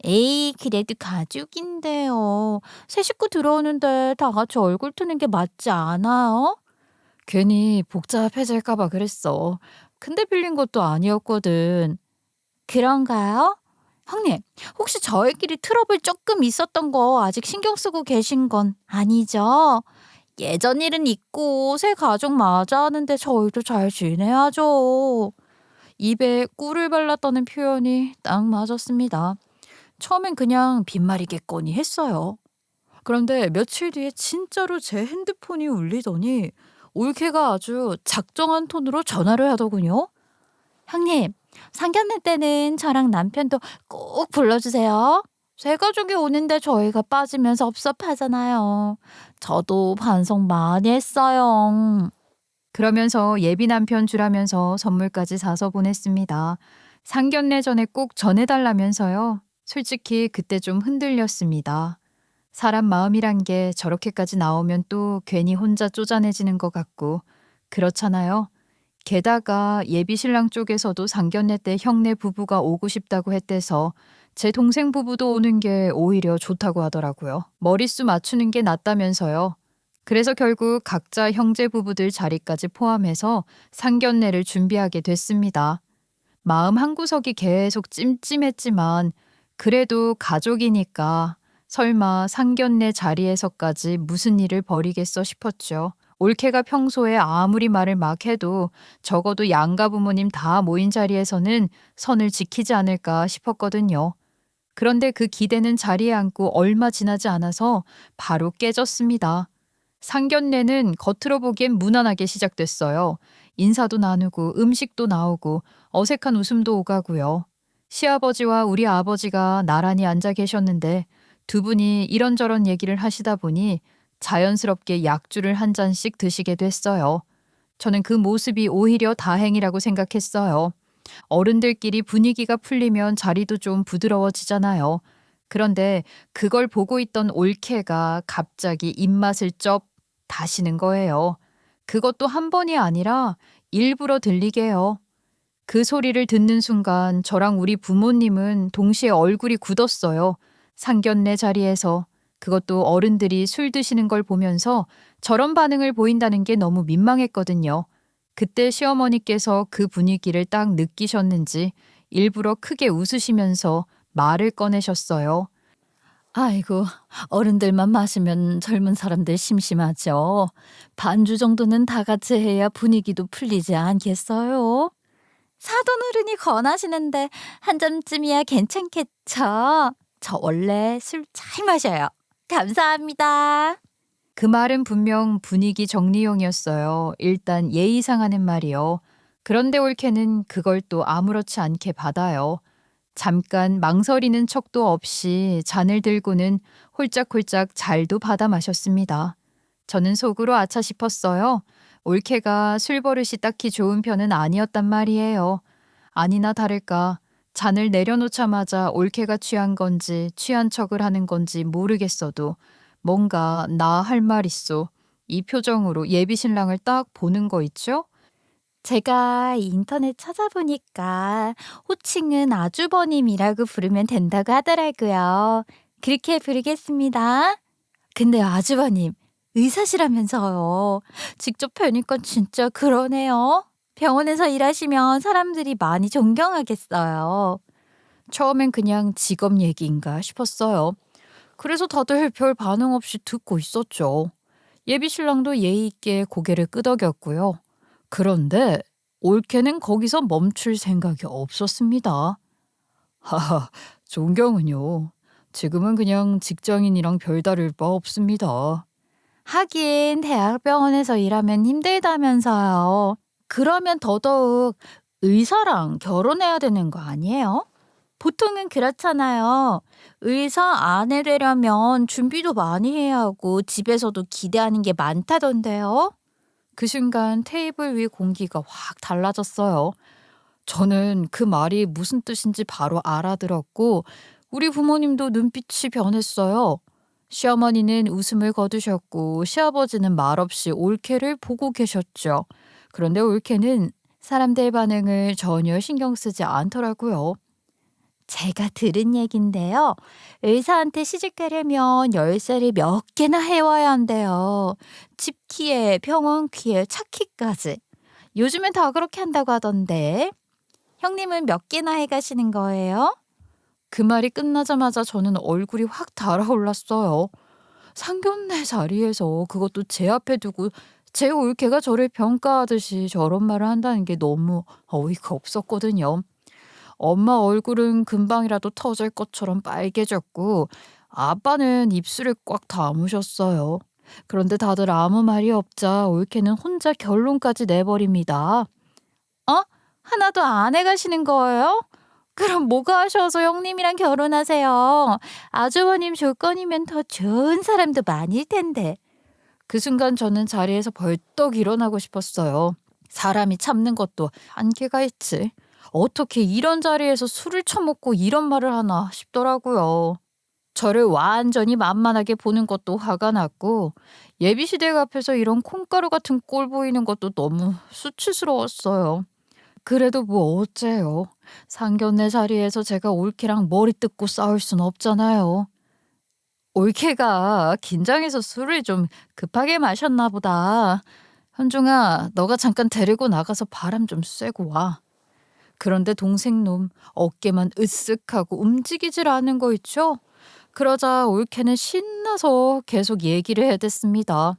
에이, 그래도 가족인데요. 새 식구 들어오는데 다 같이 얼굴 트는 게 맞지 않아요? 괜히 복잡해질까 봐 그랬어. 근데 빌린 것도 아니었거든. 그런가요? 형님, 혹시 저희끼리 트러블 조금 있었던 거 아직 신경 쓰고 계신 건 아니죠? 예전 일은 있고 새 가족 맞아 하는데 저희도 잘 지내야죠. 입에 꿀을 발랐다는 표현이 딱 맞았습니다. 처음엔 그냥 빈말이겠거니 했어요. 그런데 며칠 뒤에 진짜로 제 핸드폰이 울리더니 올케가 아주 작정한 톤으로 전화를 하더군요. 형님, 상견례 때는 저랑 남편도 꼭 불러주세요. 새 가족이 오는데 저희가 빠지면 섭섭하잖아요. 저도 반성 많이 했어요. 그러면서 예비 남편 주라면서 선물까지 사서 보냈습니다. 상견례 전에 꼭 전해달라면서요. 솔직히 그때 좀 흔들렸습니다. 사람 마음이란 게 저렇게까지 나오면 또 괜히 혼자 쪼잔해지는 것 같고 그렇잖아요. 게다가 예비 신랑 쪽에서도 상견례 때 형네 부부가 오고 싶다고 했대서 제 동생 부부도 오는 게 오히려 좋다고 하더라고요. 머릿수 맞추는 게 낫다면서요. 그래서 결국 각자 형제 부부들 자리까지 포함해서 상견례를 준비하게 됐습니다. 마음 한구석이 계속 찜찜했지만 그래도 가족이니까 설마 상견례 자리에서까지 무슨 일을 벌이겠어 싶었죠. 올케가 평소에 아무리 말을 막 해도 적어도 양가 부모님 다 모인 자리에서는 선을 지키지 않을까 싶었거든요. 그런데 그 기대는 자리에 앉고 얼마 지나지 않아서 바로 깨졌습니다. 상견례는 겉으로 보기엔 무난하게 시작됐어요. 인사도 나누고 음식도 나오고 어색한 웃음도 오가고요. 시아버지와 우리 아버지가 나란히 앉아 계셨는데 두 분이 이런저런 얘기를 하시다 보니 자연스럽게 약주를 한 잔씩 드시게 됐어요. 저는 그 모습이 오히려 다행이라고 생각했어요. 어른들끼리 분위기가 풀리면 자리도 좀 부드러워지잖아요. 그런데 그걸 보고 있던 올케가 갑자기 입맛을 쩝 다시는 거예요. 그것도 한 번이 아니라 일부러 들리게요. 그 소리를 듣는 순간 저랑 우리 부모님은 동시에 얼굴이 굳었어요. 상견례 자리에서. 그것도 어른들이 술 드시는 걸 보면서 저런 반응을 보인다는 게 너무 민망했거든요. 그때 시어머니께서 그 분위기를 딱 느끼셨는지 일부러 크게 웃으시면서 말을 꺼내셨어요. 아이고, 어른들만 마시면 젊은 사람들 심심하죠. 반주 정도는 다 같이 해야 분위기도 풀리지 않겠어요? 사돈어른이 권하시는데 한 잔쯤이야 괜찮겠죠? 저 원래 술 잘 마셔요. 감사합니다. 그 말은 분명 분위기 정리용이었어요. 일단 예의상 하는 말이요. 그런데 올케는 그걸 또 아무렇지 않게 받아요. 잠깐 망설이는 척도 없이 잔을 들고는 홀짝홀짝 잘도 받아 마셨습니다. 저는 속으로 아차 싶었어요. 올케가 술버릇이 딱히 좋은 편은 아니었단 말이에요. 아니나 다를까 잔을 내려놓자마자 올케가 취한 건지 취한 척을 하는 건지 모르겠어도 뭔가 나 할 말 있어. 이 표정으로 예비 신랑을 딱 보는 거 있죠? 제가 인터넷 찾아보니까 호칭은 아주버님이라고 부르면 된다고 하더라고요. 그렇게 부르겠습니다. 근데 아주버님, 의사시라면서요. 직접 뵈니까 진짜 그러네요. 병원에서 일하시면 사람들이 많이 존경하겠어요. 처음엔 그냥 직업 얘기인가 싶었어요. 그래서 다들 별 반응 없이 듣고 있었죠. 예비 신랑도 예의 있게 고개를 끄덕였고요. 그런데 올케는 거기서 멈출 생각이 없었습니다. 하하, 존경은요. 지금은 그냥 직장인이랑 별다를 바 없습니다. 하긴 대학병원에서 일하면 힘들다면서요. 그러면 더더욱 의사랑 결혼해야 되는 거 아니에요? 보통은 그렇잖아요. 의사 아내 되려면 준비도 많이 해야 하고 집에서도 기대하는 게 많다던데요. 그 순간 테이블 위 공기가 확 달라졌어요. 저는 그 말이 무슨 뜻인지 바로 알아들었고 우리 부모님도 눈빛이 변했어요. 시어머니는 웃음을 거두셨고 시아버지는 말없이 올케를 보고 계셨죠. 그런데 올케는 사람들 반응을 전혀 신경 쓰지 않더라고요. 제가 들은 얘긴데요. 의사한테 시집가려면 열쇠를 몇 개나 해와야 한대요. 집 키에 병원 키에 차 키까지. 요즘엔 다 그렇게 한다고 하던데. 형님은 몇 개나 해가시는 거예요? 그 말이 끝나자마자 저는 얼굴이 확 달아올랐어요. 상견례 자리에서 그것도 제 앞에 두고 제 올케가 저를 평가하듯이 저런 말을 한다는 게 너무 어이가 없었거든요. 엄마 얼굴은 금방이라도 터질 것처럼 빨개졌고 아빠는 입술을 꽉 다무셨어요. 그런데 다들 아무 말이 없자 올케는 혼자 결론까지 내버립니다. 하나도 안 해가시는 거예요? 그럼 뭐가 하셔서 형님이랑 결혼하세요? 아주버님 조건이면 더 좋은 사람도 많을 텐데. 그 순간 저는 자리에서 벌떡 일어나고 싶었어요. 사람이 참는 것도 한계가 있지. 어떻게 이런 자리에서 술을 처먹고 이런 말을 하나 싶더라고요. 저를 완전히 만만하게 보는 것도 화가 났고 예비시댁 앞에서 이런 콩가루 같은 꼴 보이는 것도 너무 수치스러웠어요. 그래도 뭐 어째요. 상견례 자리에서 제가 올케랑 머리 뜯고 싸울 순 없잖아요. 올케가 긴장해서 술을 좀 급하게 마셨나 보다. 현중아, 너가 잠깐 데리고 나가서 바람 좀 쐬고 와. 그런데 동생놈 어깨만 으쓱하고 움직이질 않은 거 있죠? 그러자 올케는 신나서 계속 얘기를 해댔습니다.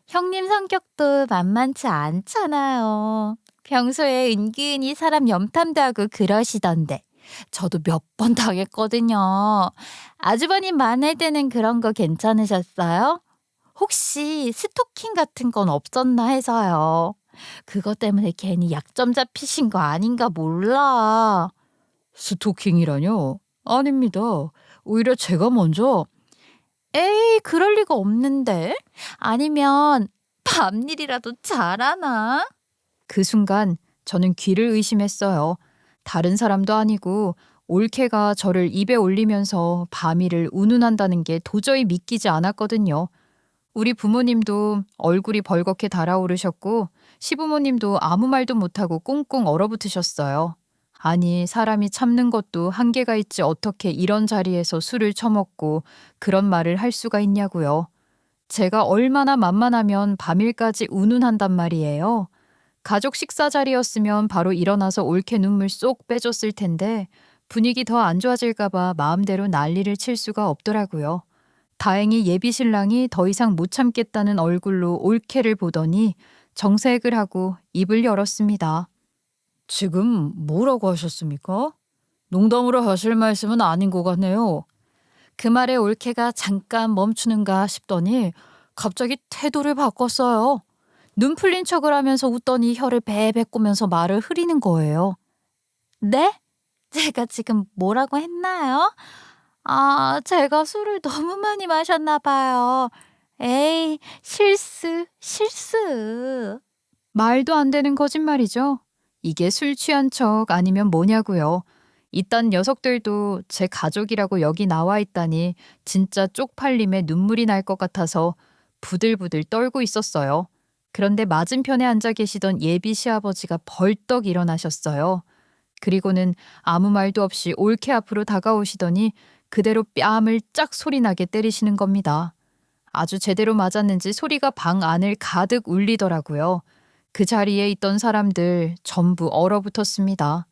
형님 성격도 만만치 않잖아요. 평소에 은근히 사람 염탐도 하고 그러시던데. 저도 몇 번 당했거든요. 아주버님 만날 때는 그런 거 괜찮으셨어요? 혹시 스토킹 같은 건 없었나 해서요. 그것 때문에 괜히 약점 잡히신 거 아닌가 몰라. 스토킹이라뇨? 아닙니다. 오히려 제가 먼저 에이, 그럴 리가 없는데. 아니면 밤일이라도 잘하나? 그 순간 저는 귀를 의심했어요. 다른 사람도 아니고 올케가 저를 입에 올리면서 밤이를 운운한다는 게 도저히 믿기지 않았거든요. 우리 부모님도 얼굴이 벌겋게 달아오르셨고 시부모님도 아무 말도 못하고 꽁꽁 얼어붙으셨어요. 아니 사람이 참는 것도 한계가 있지 어떻게 이런 자리에서 술을 처먹고 그런 말을 할 수가 있냐고요. 제가 얼마나 만만하면 밤일까지 운운한단 말이에요. 가족 식사 자리였으면 바로 일어나서 올케 눈물 쏙 빼줬을 텐데 분위기 더 안 좋아질까 봐 마음대로 난리를 칠 수가 없더라고요. 다행히 예비 신랑이 더 이상 못 참겠다는 얼굴로 올케를 보더니 정색을 하고 입을 열었습니다. 지금 뭐라고 하셨습니까? 농담으로 하실 말씀은 아닌 것 같네요. 그 말에 올케가 잠깐 멈추는가 싶더니 갑자기 태도를 바꿨어요. 눈 풀린 척을 하면서 웃더니 혀를 베베 꼬면서 말을 흐리는 거예요. 네? 제가 지금 뭐라고 했나요? 제가 술을 너무 많이 마셨나 봐요. 에이, 실수. 말도 안 되는 거짓말이죠. 이게 술 취한 척 아니면 뭐냐고요. 이딴 녀석들도 제 가족이라고 여기 나와 있다니 진짜 쪽팔림에 눈물이 날 것 같아서 부들부들 떨고 있었어요. 그런데 맞은편에 앉아 계시던 예비 시아버지가 벌떡 일어나셨어요. 그리고는 아무 말도 없이 옳게 앞으로 다가오시더니 그대로 뺨을 짝 소리나게 때리시는 겁니다. 아주 제대로 맞았는지 소리가 방 안을 가득 울리더라고요. 그 자리에 있던 사람들 전부 얼어붙었습니다.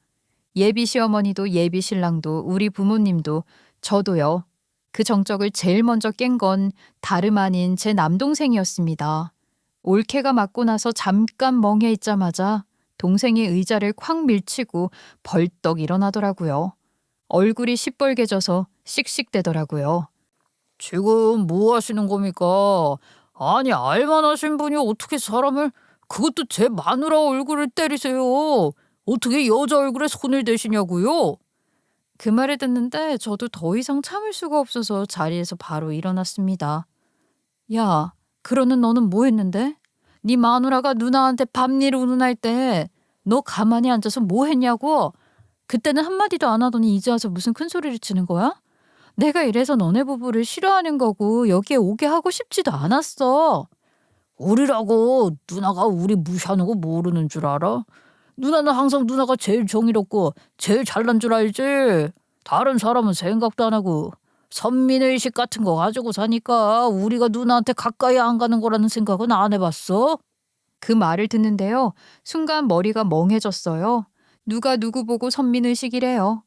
예비 시어머니도 예비 신랑도 우리 부모님도 저도요. 그 정적을 제일 먼저 깬 건 다름 아닌 제 남동생이었습니다. 올케가 맞고 나서 잠깐 멍해 있자마자 동생이 의자를 콱 밀치고 벌떡 일어나더라고요. 얼굴이 시뻘개져서 씩씩대더라고요. 지금 뭐 하시는 겁니까? 아니, 알만하신 분이 어떻게 사람을, 그것도 제 마누라 얼굴을 때리세요. 어떻게 여자 얼굴에 손을 대시냐고요? 그 말을 듣는데 저도 더 이상 참을 수가 없어서 자리에서 바로 일어났습니다. 야, 그러는 너는 뭐 했는데? 네 마누라가 누나한테 밤일 운운할 때 너 가만히 앉아서 뭐 했냐고? 그때는 한마디도 안 하더니 이제 와서 무슨 큰 소리를 치는 거야? 내가 이래서 너네 부부를 싫어하는 거고 여기에 오게 하고 싶지도 않았어. 우리라고 누나가 우리 무시하는 거 모르는 줄 알아? 누나는 항상 누나가 제일 정의롭고 제일 잘난 줄 알지? 다른 사람은 생각도 안 하고 선민의식 같은 거 가지고 사니까 우리가 누나한테 가까이 안 가는 거라는 생각은 안 해봤어? 그 말을 듣는데요. 순간 머리가 멍해졌어요. 누가 누구 보고 선민의식이래요.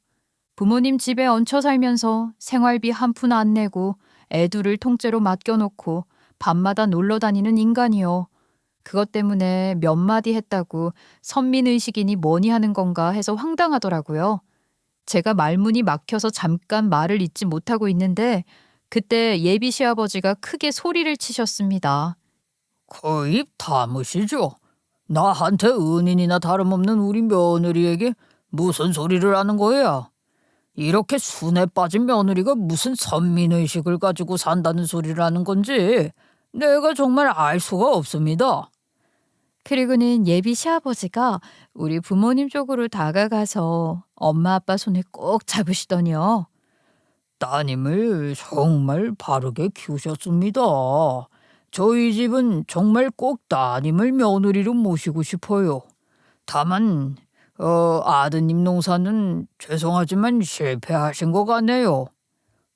부모님 집에 얹혀 살면서 생활비 한 푼 안 내고 애들을 통째로 맡겨놓고 밤마다 놀러 다니는 인간이요. 그것 때문에 몇 마디 했다고 선민의식이니 뭐니 하는 건가 해서 황당하더라고요. 제가 말문이 막혀서 잠깐 말을 잇지 못하고 있는데 그때 예비 시아버지가 크게 소리를 치셨습니다. 그 입 다무시죠? 나한테 은인이나 다름없는 우리 며느리에게 무슨 소리를 하는 거야? 이렇게 순에 빠진 며느리가 무슨 선민의식을 가지고 산다는 소리를 하는 건지 내가 정말 알 수가 없습니다. 그리고는 예비 시아버지가 우리 부모님 쪽으로 다가가서 엄마 아빠 손을 꼭 잡으시더니요. 따님을 정말 바르게 키우셨습니다. 저희 집은 정말 꼭 따님을 며느리로 모시고 싶어요. 다만 아드님 농사는 죄송하지만 실패하신 것 같네요.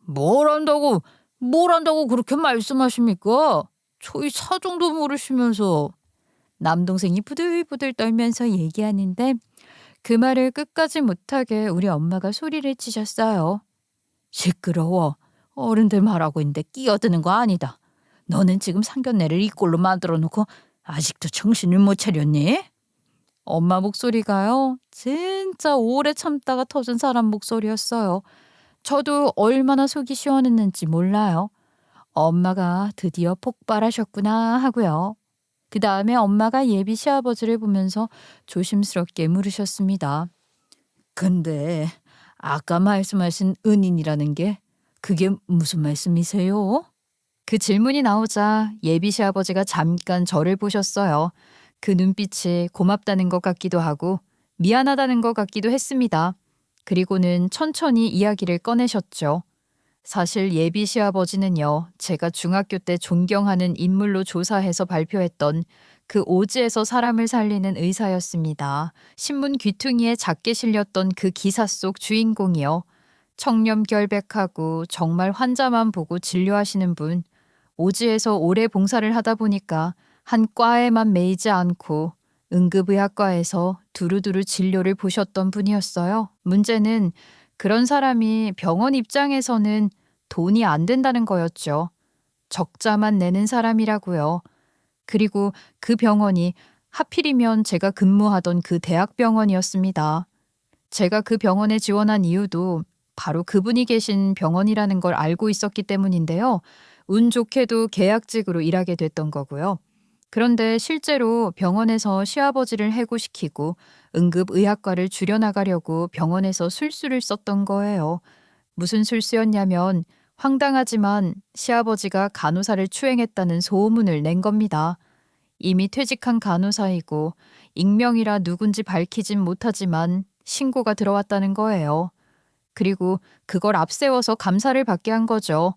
뭘 한다고 그렇게 말씀하십니까? 저희 사정도 모르시면서. 남동생이 부들부들 떨면서 얘기하는데 그 말을 끝까지 못하게 우리 엄마가 소리를 치셨어요. 시끄러워. 어른들 말하고 있는데 끼어드는 거 아니다. 너는 지금 상견례를 이 꼴로 만들어 놓고 아직도 정신을 못 차렸니? 엄마 목소리가요. 진짜 오래 참다가 터진 사람 목소리였어요. 저도 얼마나 속이 시원했는지 몰라요. 엄마가 드디어 폭발하셨구나 하고요. 그 다음에 엄마가 예비 시아버지를 보면서 조심스럽게 물으셨습니다. 근데 아까 말씀하신 은인이라는 게 그게 무슨 말씀이세요? 그 질문이 나오자 예비 시아버지가 잠깐 저를 보셨어요. 그 눈빛이 고맙다는 것 같기도 하고 미안하다는 것 같기도 했습니다. 그리고는 천천히 이야기를 꺼내셨죠. 사실 예비 시아버지는요, 제가 중학교 때 존경하는 인물로 조사해서 발표했던 그 오지에서 사람을 살리는 의사였습니다. 신문 귀퉁이에 작게 실렸던 그 기사 속 주인공이요. 청렴결백하고 정말 환자만 보고 진료하시는 분. 오지에서 오래 봉사를 하다 보니까 한 과에만 매이지 않고 응급의학과에서 두루두루 진료를 보셨던 분이었어요. 문제는 그런 사람이 병원 입장에서는 돈이 안 된다는 거였죠. 적자만 내는 사람이라고요. 그리고 그 병원이 하필이면 제가 근무하던 그 대학병원이었습니다. 제가 그 병원에 지원한 이유도 바로 그분이 계신 병원이라는 걸 알고 있었기 때문인데요. 운 좋게도 계약직으로 일하게 됐던 거고요. 그런데 실제로 병원에서 시아버지를 해고시키고 응급의학과를 줄여나가려고 병원에서 술수를 썼던 거예요. 무슨 술수였냐면 황당하지만 시아버지가 간호사를 추행했다는 소문을 낸 겁니다. 이미 퇴직한 간호사이고 익명이라 누군지 밝히진 못하지만 신고가 들어왔다는 거예요. 그리고 그걸 앞세워서 감사를 받게 한 거죠.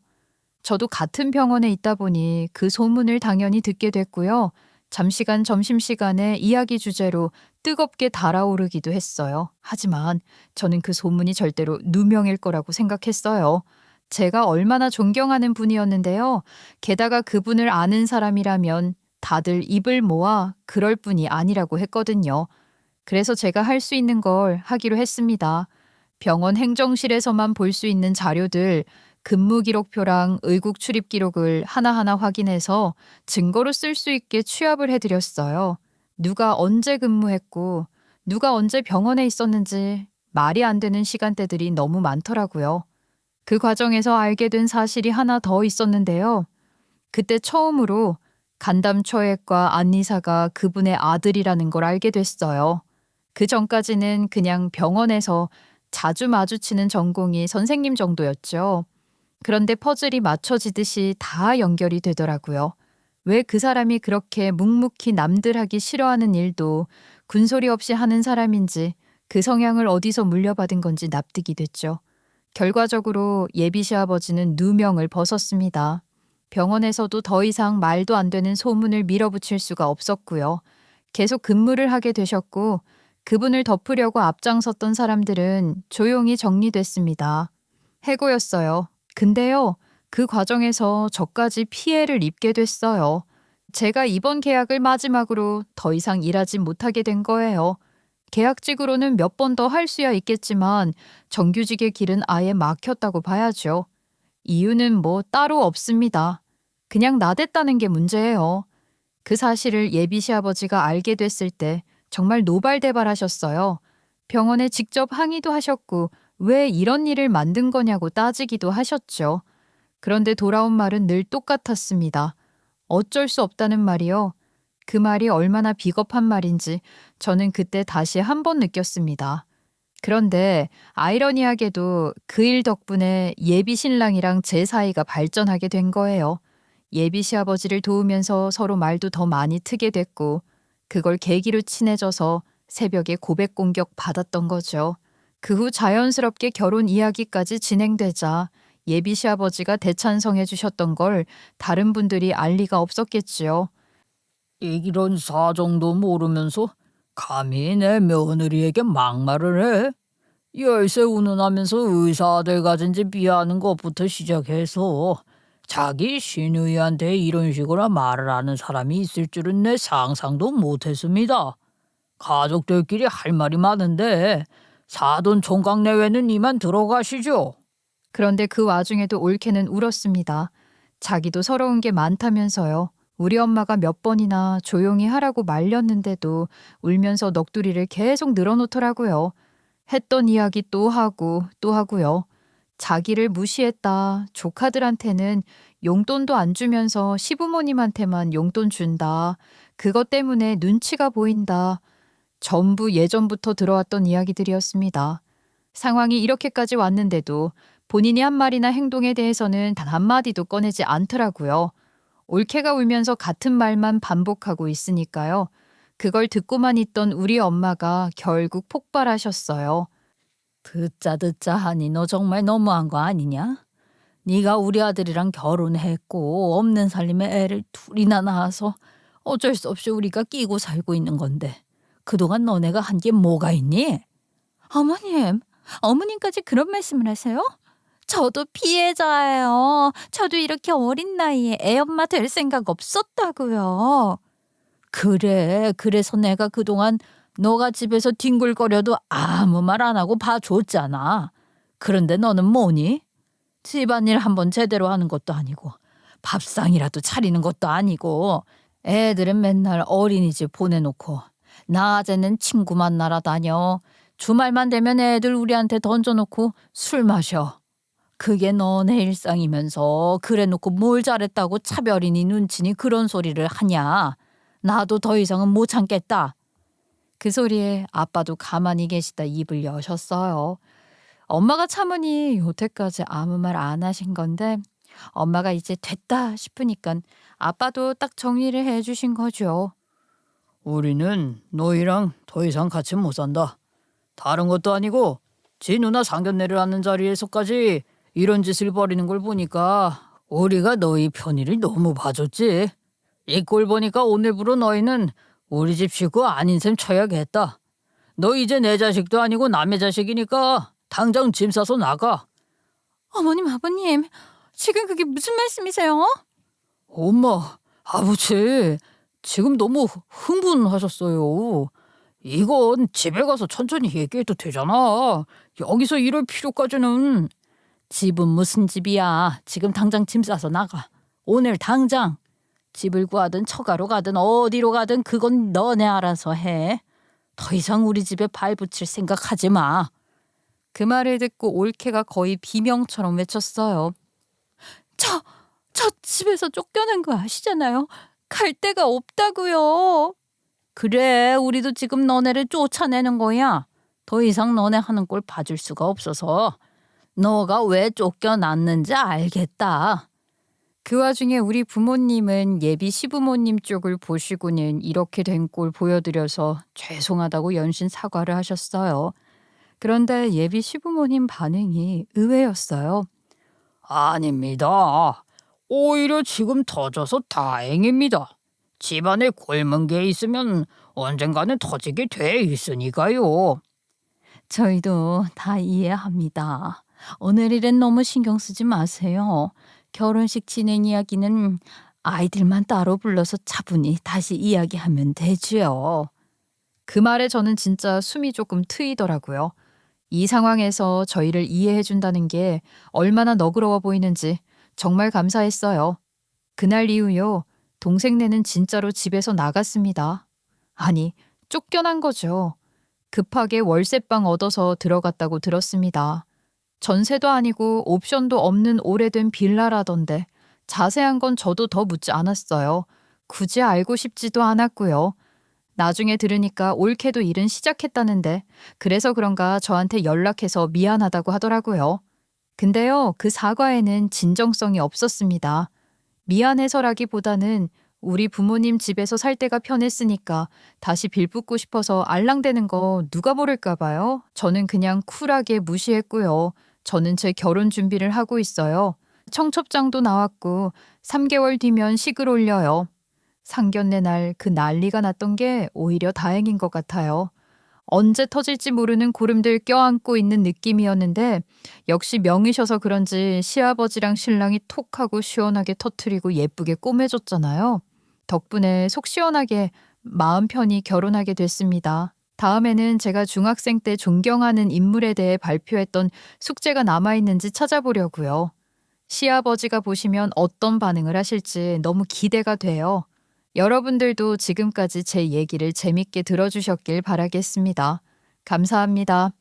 저도 같은 병원에 있다 보니 그 소문을 당연히 듣게 됐고요. 잠시간 점심시간에 이야기 주제로 뜨겁게 달아오르기도 했어요. 하지만 저는 그 소문이 절대로 누명일 거라고 생각했어요. 제가 얼마나 존경하는 분이었는데요. 게다가 그분을 아는 사람이라면 다들 입을 모아 그럴 뿐이 아니라고 했거든요. 그래서 제가 할 수 있는 걸 하기로 했습니다. 병원 행정실에서만 볼 수 있는 자료들, 근무 기록표랑 의국 출입 기록을 하나하나 확인해서 증거로 쓸 수 있게 취합을 해드렸어요. 누가 언제 근무했고, 누가 언제 병원에 있었는지 말이 안 되는 시간대들이 너무 많더라고요. 그 과정에서 알게 된 사실이 하나 더 있었는데요. 그때 처음으로 간담초액과 안리사가 그분의 아들이라는 걸 알게 됐어요. 그 전까지는 그냥 병원에서 자주 마주치는 전공이 선생님 정도였죠. 그런데 퍼즐이 맞춰지듯이 다 연결이 되더라고요. 왜 그 사람이 그렇게 묵묵히 남들 하기 싫어하는 일도 군소리 없이 하는 사람인지 그 성향을 어디서 물려받은 건지 납득이 됐죠. 결과적으로 예비 시아버지는 누명을 벗었습니다. 병원에서도 더 이상 말도 안 되는 소문을 밀어붙일 수가 없었고요. 계속 근무를 하게 되셨고 그분을 덮으려고 앞장섰던 사람들은 조용히 정리됐습니다. 해고였어요. 근데요, 그 과정에서 저까지 피해를 입게 됐어요. 제가 이번 계약을 마지막으로 더 이상 일하지 못하게 된 거예요. 계약직으로는 몇 번 더 할 수야 있겠지만 정규직의 길은 아예 막혔다고 봐야죠. 이유는 뭐 따로 없습니다. 그냥 나댔다는 게 문제예요. 그 사실을 예비 시아버지가 알게 됐을 때 정말 노발대발하셨어요. 병원에 직접 항의도 하셨고 왜 이런 일을 만든 거냐고 따지기도 하셨죠. 그런데 돌아온 말은 늘 똑같았습니다. 어쩔 수 없다는 말이요. 그 말이 얼마나 비겁한 말인지 저는 그때 다시 한 번 느꼈습니다. 그런데 아이러니하게도 그 일 덕분에 예비 신랑이랑 제 사이가 발전하게 된 거예요. 예비 시아버지를 도우면서 서로 말도 더 많이 트게 됐고 그걸 계기로 친해져서 새벽에 고백 공격 받았던 거죠. 그 후 자연스럽게 결혼 이야기까지 진행되자 예비 시아버지가 대찬성해 주셨던 걸 다른 분들이 알 리가 없었겠지요. 이런 사정도 모르면서 감히 내 며느리에게 막말을 해? 열쇠 운운하면서 의사들 가진 집 비하하는 것부터 시작해서 자기 시누이한테 이런 식으로 말을 하는 사람이 있을 줄은 내 상상도 못했습니다. 가족들끼리 할 말이 많은데 사돈 총각 내외는 이만 들어가시죠. 그런데 그 와중에도 올케는 울었습니다. 자기도 서러운 게 많다면서요. 우리 엄마가 몇 번이나 조용히 하라고 말렸는데도 울면서 넋두리를 계속 늘어놓더라고요. 했던 이야기 또 하고 또 하고요. 자기를 무시했다. 조카들한테는 용돈도 안 주면서 시부모님한테만 용돈 준다. 그것 때문에 눈치가 보인다. 전부 예전부터 들어왔던 이야기들이었습니다. 상황이 이렇게까지 왔는데도 본인이 한 말이나 행동에 대해서는 단 한마디도 꺼내지 않더라고요. 올케가 울면서 같은 말만 반복하고 있으니까요. 그걸 듣고만 있던 우리 엄마가 결국 폭발하셨어요. 듣자 하니 너 정말 너무한 거 아니냐? 네가 우리 아들이랑 결혼했고 없는 살림에 애를 둘이나 낳아서 어쩔 수 없이 우리가 끼고 살고 있는 건데 그동안 너네가 한 게 뭐가 있니? 어머님, 어머님까지 그런 말씀을 하세요? 저도 피해자예요. 저도 이렇게 어린 나이에 애엄마 될 생각 없었다고요. 그래, 그래서 내가 그동안 너가 집에서 뒹굴거려도 아무 말 안 하고 봐줬잖아. 그런데 너는 뭐니? 집안일 한번 제대로 하는 것도 아니고 밥상이라도 차리는 것도 아니고 애들은 맨날 어린이집 보내놓고 낮에는 친구 만나러 다녀. 주말만 되면 애들 우리한테 던져놓고 술 마셔. 그게 너네 일상이면서 그래놓고 뭘 잘했다고 차별이니 눈치니 그런 소리를 하냐. 나도 더 이상은 못 참겠다. 그 소리에 아빠도 가만히 계시다 입을 여셨어요. 엄마가 참으니 여태까지 아무 말 안 하신 건데 엄마가 이제 됐다 싶으니까 아빠도 딱 정리를 해주신 거죠. 우리는 너희랑 더 이상 같이 못 산다. 다른 것도 아니고 지 누나 상견례를 하는 자리에서까지 이런 짓을 벌이는 걸 보니까 우리가 너희 편의를 너무 봐줬지. 이 꼴 보니까 오늘부로 너희는 우리 집 식구 아닌 셈 쳐야겠다. 너 이제 내 자식도 아니고 남의 자식이니까 당장 짐 싸서 나가. 어머님, 아버님, 지금 그게 무슨 말씀이세요? 엄마, 아버지, 지금 너무 흥분하셨어요. 이건 집에 가서 천천히 얘기해도 되잖아. 여기서 이럴 필요까지는. 집은 무슨 집이야. 지금 당장 짐 싸서 나가. 오늘 당장. 집을 구하든 처가로 가든 어디로 가든 그건 너네 알아서 해. 더 이상 우리 집에 발 붙일 생각하지 마. 그 말을 듣고 올케가 거의 비명처럼 외쳤어요. 저 집에서 쫓겨난 거 아시잖아요. 갈 데가 없다고요. 그래, 우리도 지금 너네를 쫓아내는 거야. 더 이상 너네 하는 꼴 봐줄 수가 없어서. 너가 왜 쫓겨났는지 알겠다. 그 와중에 우리 부모님은 예비 시부모님 쪽을 보시고는 이렇게 된 꼴 보여드려서 죄송하다고 연신 사과를 하셨어요. 그런데 예비 시부모님 반응이 의외였어요. 아닙니다. 오히려 지금 터져서 다행입니다. 집안에 곪은 게 있으면 언젠가는 터지게 돼 있으니까요. 저희도 다 이해합니다. 오늘 일은 너무 신경 쓰지 마세요. 결혼식 진행 이야기는 아이들만 따로 불러서 차분히 다시 이야기하면 되지요. 그 말에 저는 진짜 숨이 조금 트이더라고요. 이 상황에서 저희를 이해해 준다는 게 얼마나 너그러워 보이는지 정말 감사했어요. 그날 이후요. 동생네는 진짜로 집에서 나갔습니다. 아니, 쫓겨난 거죠. 급하게 월세방 얻어서 들어갔다고 들었습니다. 전세도 아니고 옵션도 없는 오래된 빌라라던데 자세한 건 저도 더 묻지 않았어요. 굳이 알고 싶지도 않았고요. 나중에 들으니까 올케도 일은 시작했다는데 그래서 그런가 저한테 연락해서 미안하다고 하더라고요. 근데요, 그 사과에는 진정성이 없었습니다. 미안해서라기보다는 우리 부모님 집에서 살 때가 편했으니까 다시 빌붙고 싶어서 알랑대는 거 누가 모를까 봐요. 저는 그냥 쿨하게 무시했고요. 저는 제 결혼 준비를 하고 있어요. 청첩장도 나왔고 3개월 뒤면 식을 올려요. 상견례 날 그 난리가 났던 게 오히려 다행인 것 같아요. 언제 터질지 모르는 고름들 껴안고 있는 느낌이었는데 역시 명이셔서 그런지 시아버지랑 신랑이 톡하고 시원하게 터트리고 예쁘게 꼬매줬잖아요. 덕분에 속 시원하게 마음 편히 결혼하게 됐습니다. 다음에는 제가 중학생 때 존경하는 인물에 대해 발표했던 숙제가 남아있는지 찾아보려고요. 시아버지가 보시면 어떤 반응을 하실지 너무 기대가 돼요. 여러분들도 지금까지 제 얘기를 재밌게 들어주셨길 바라겠습니다. 감사합니다.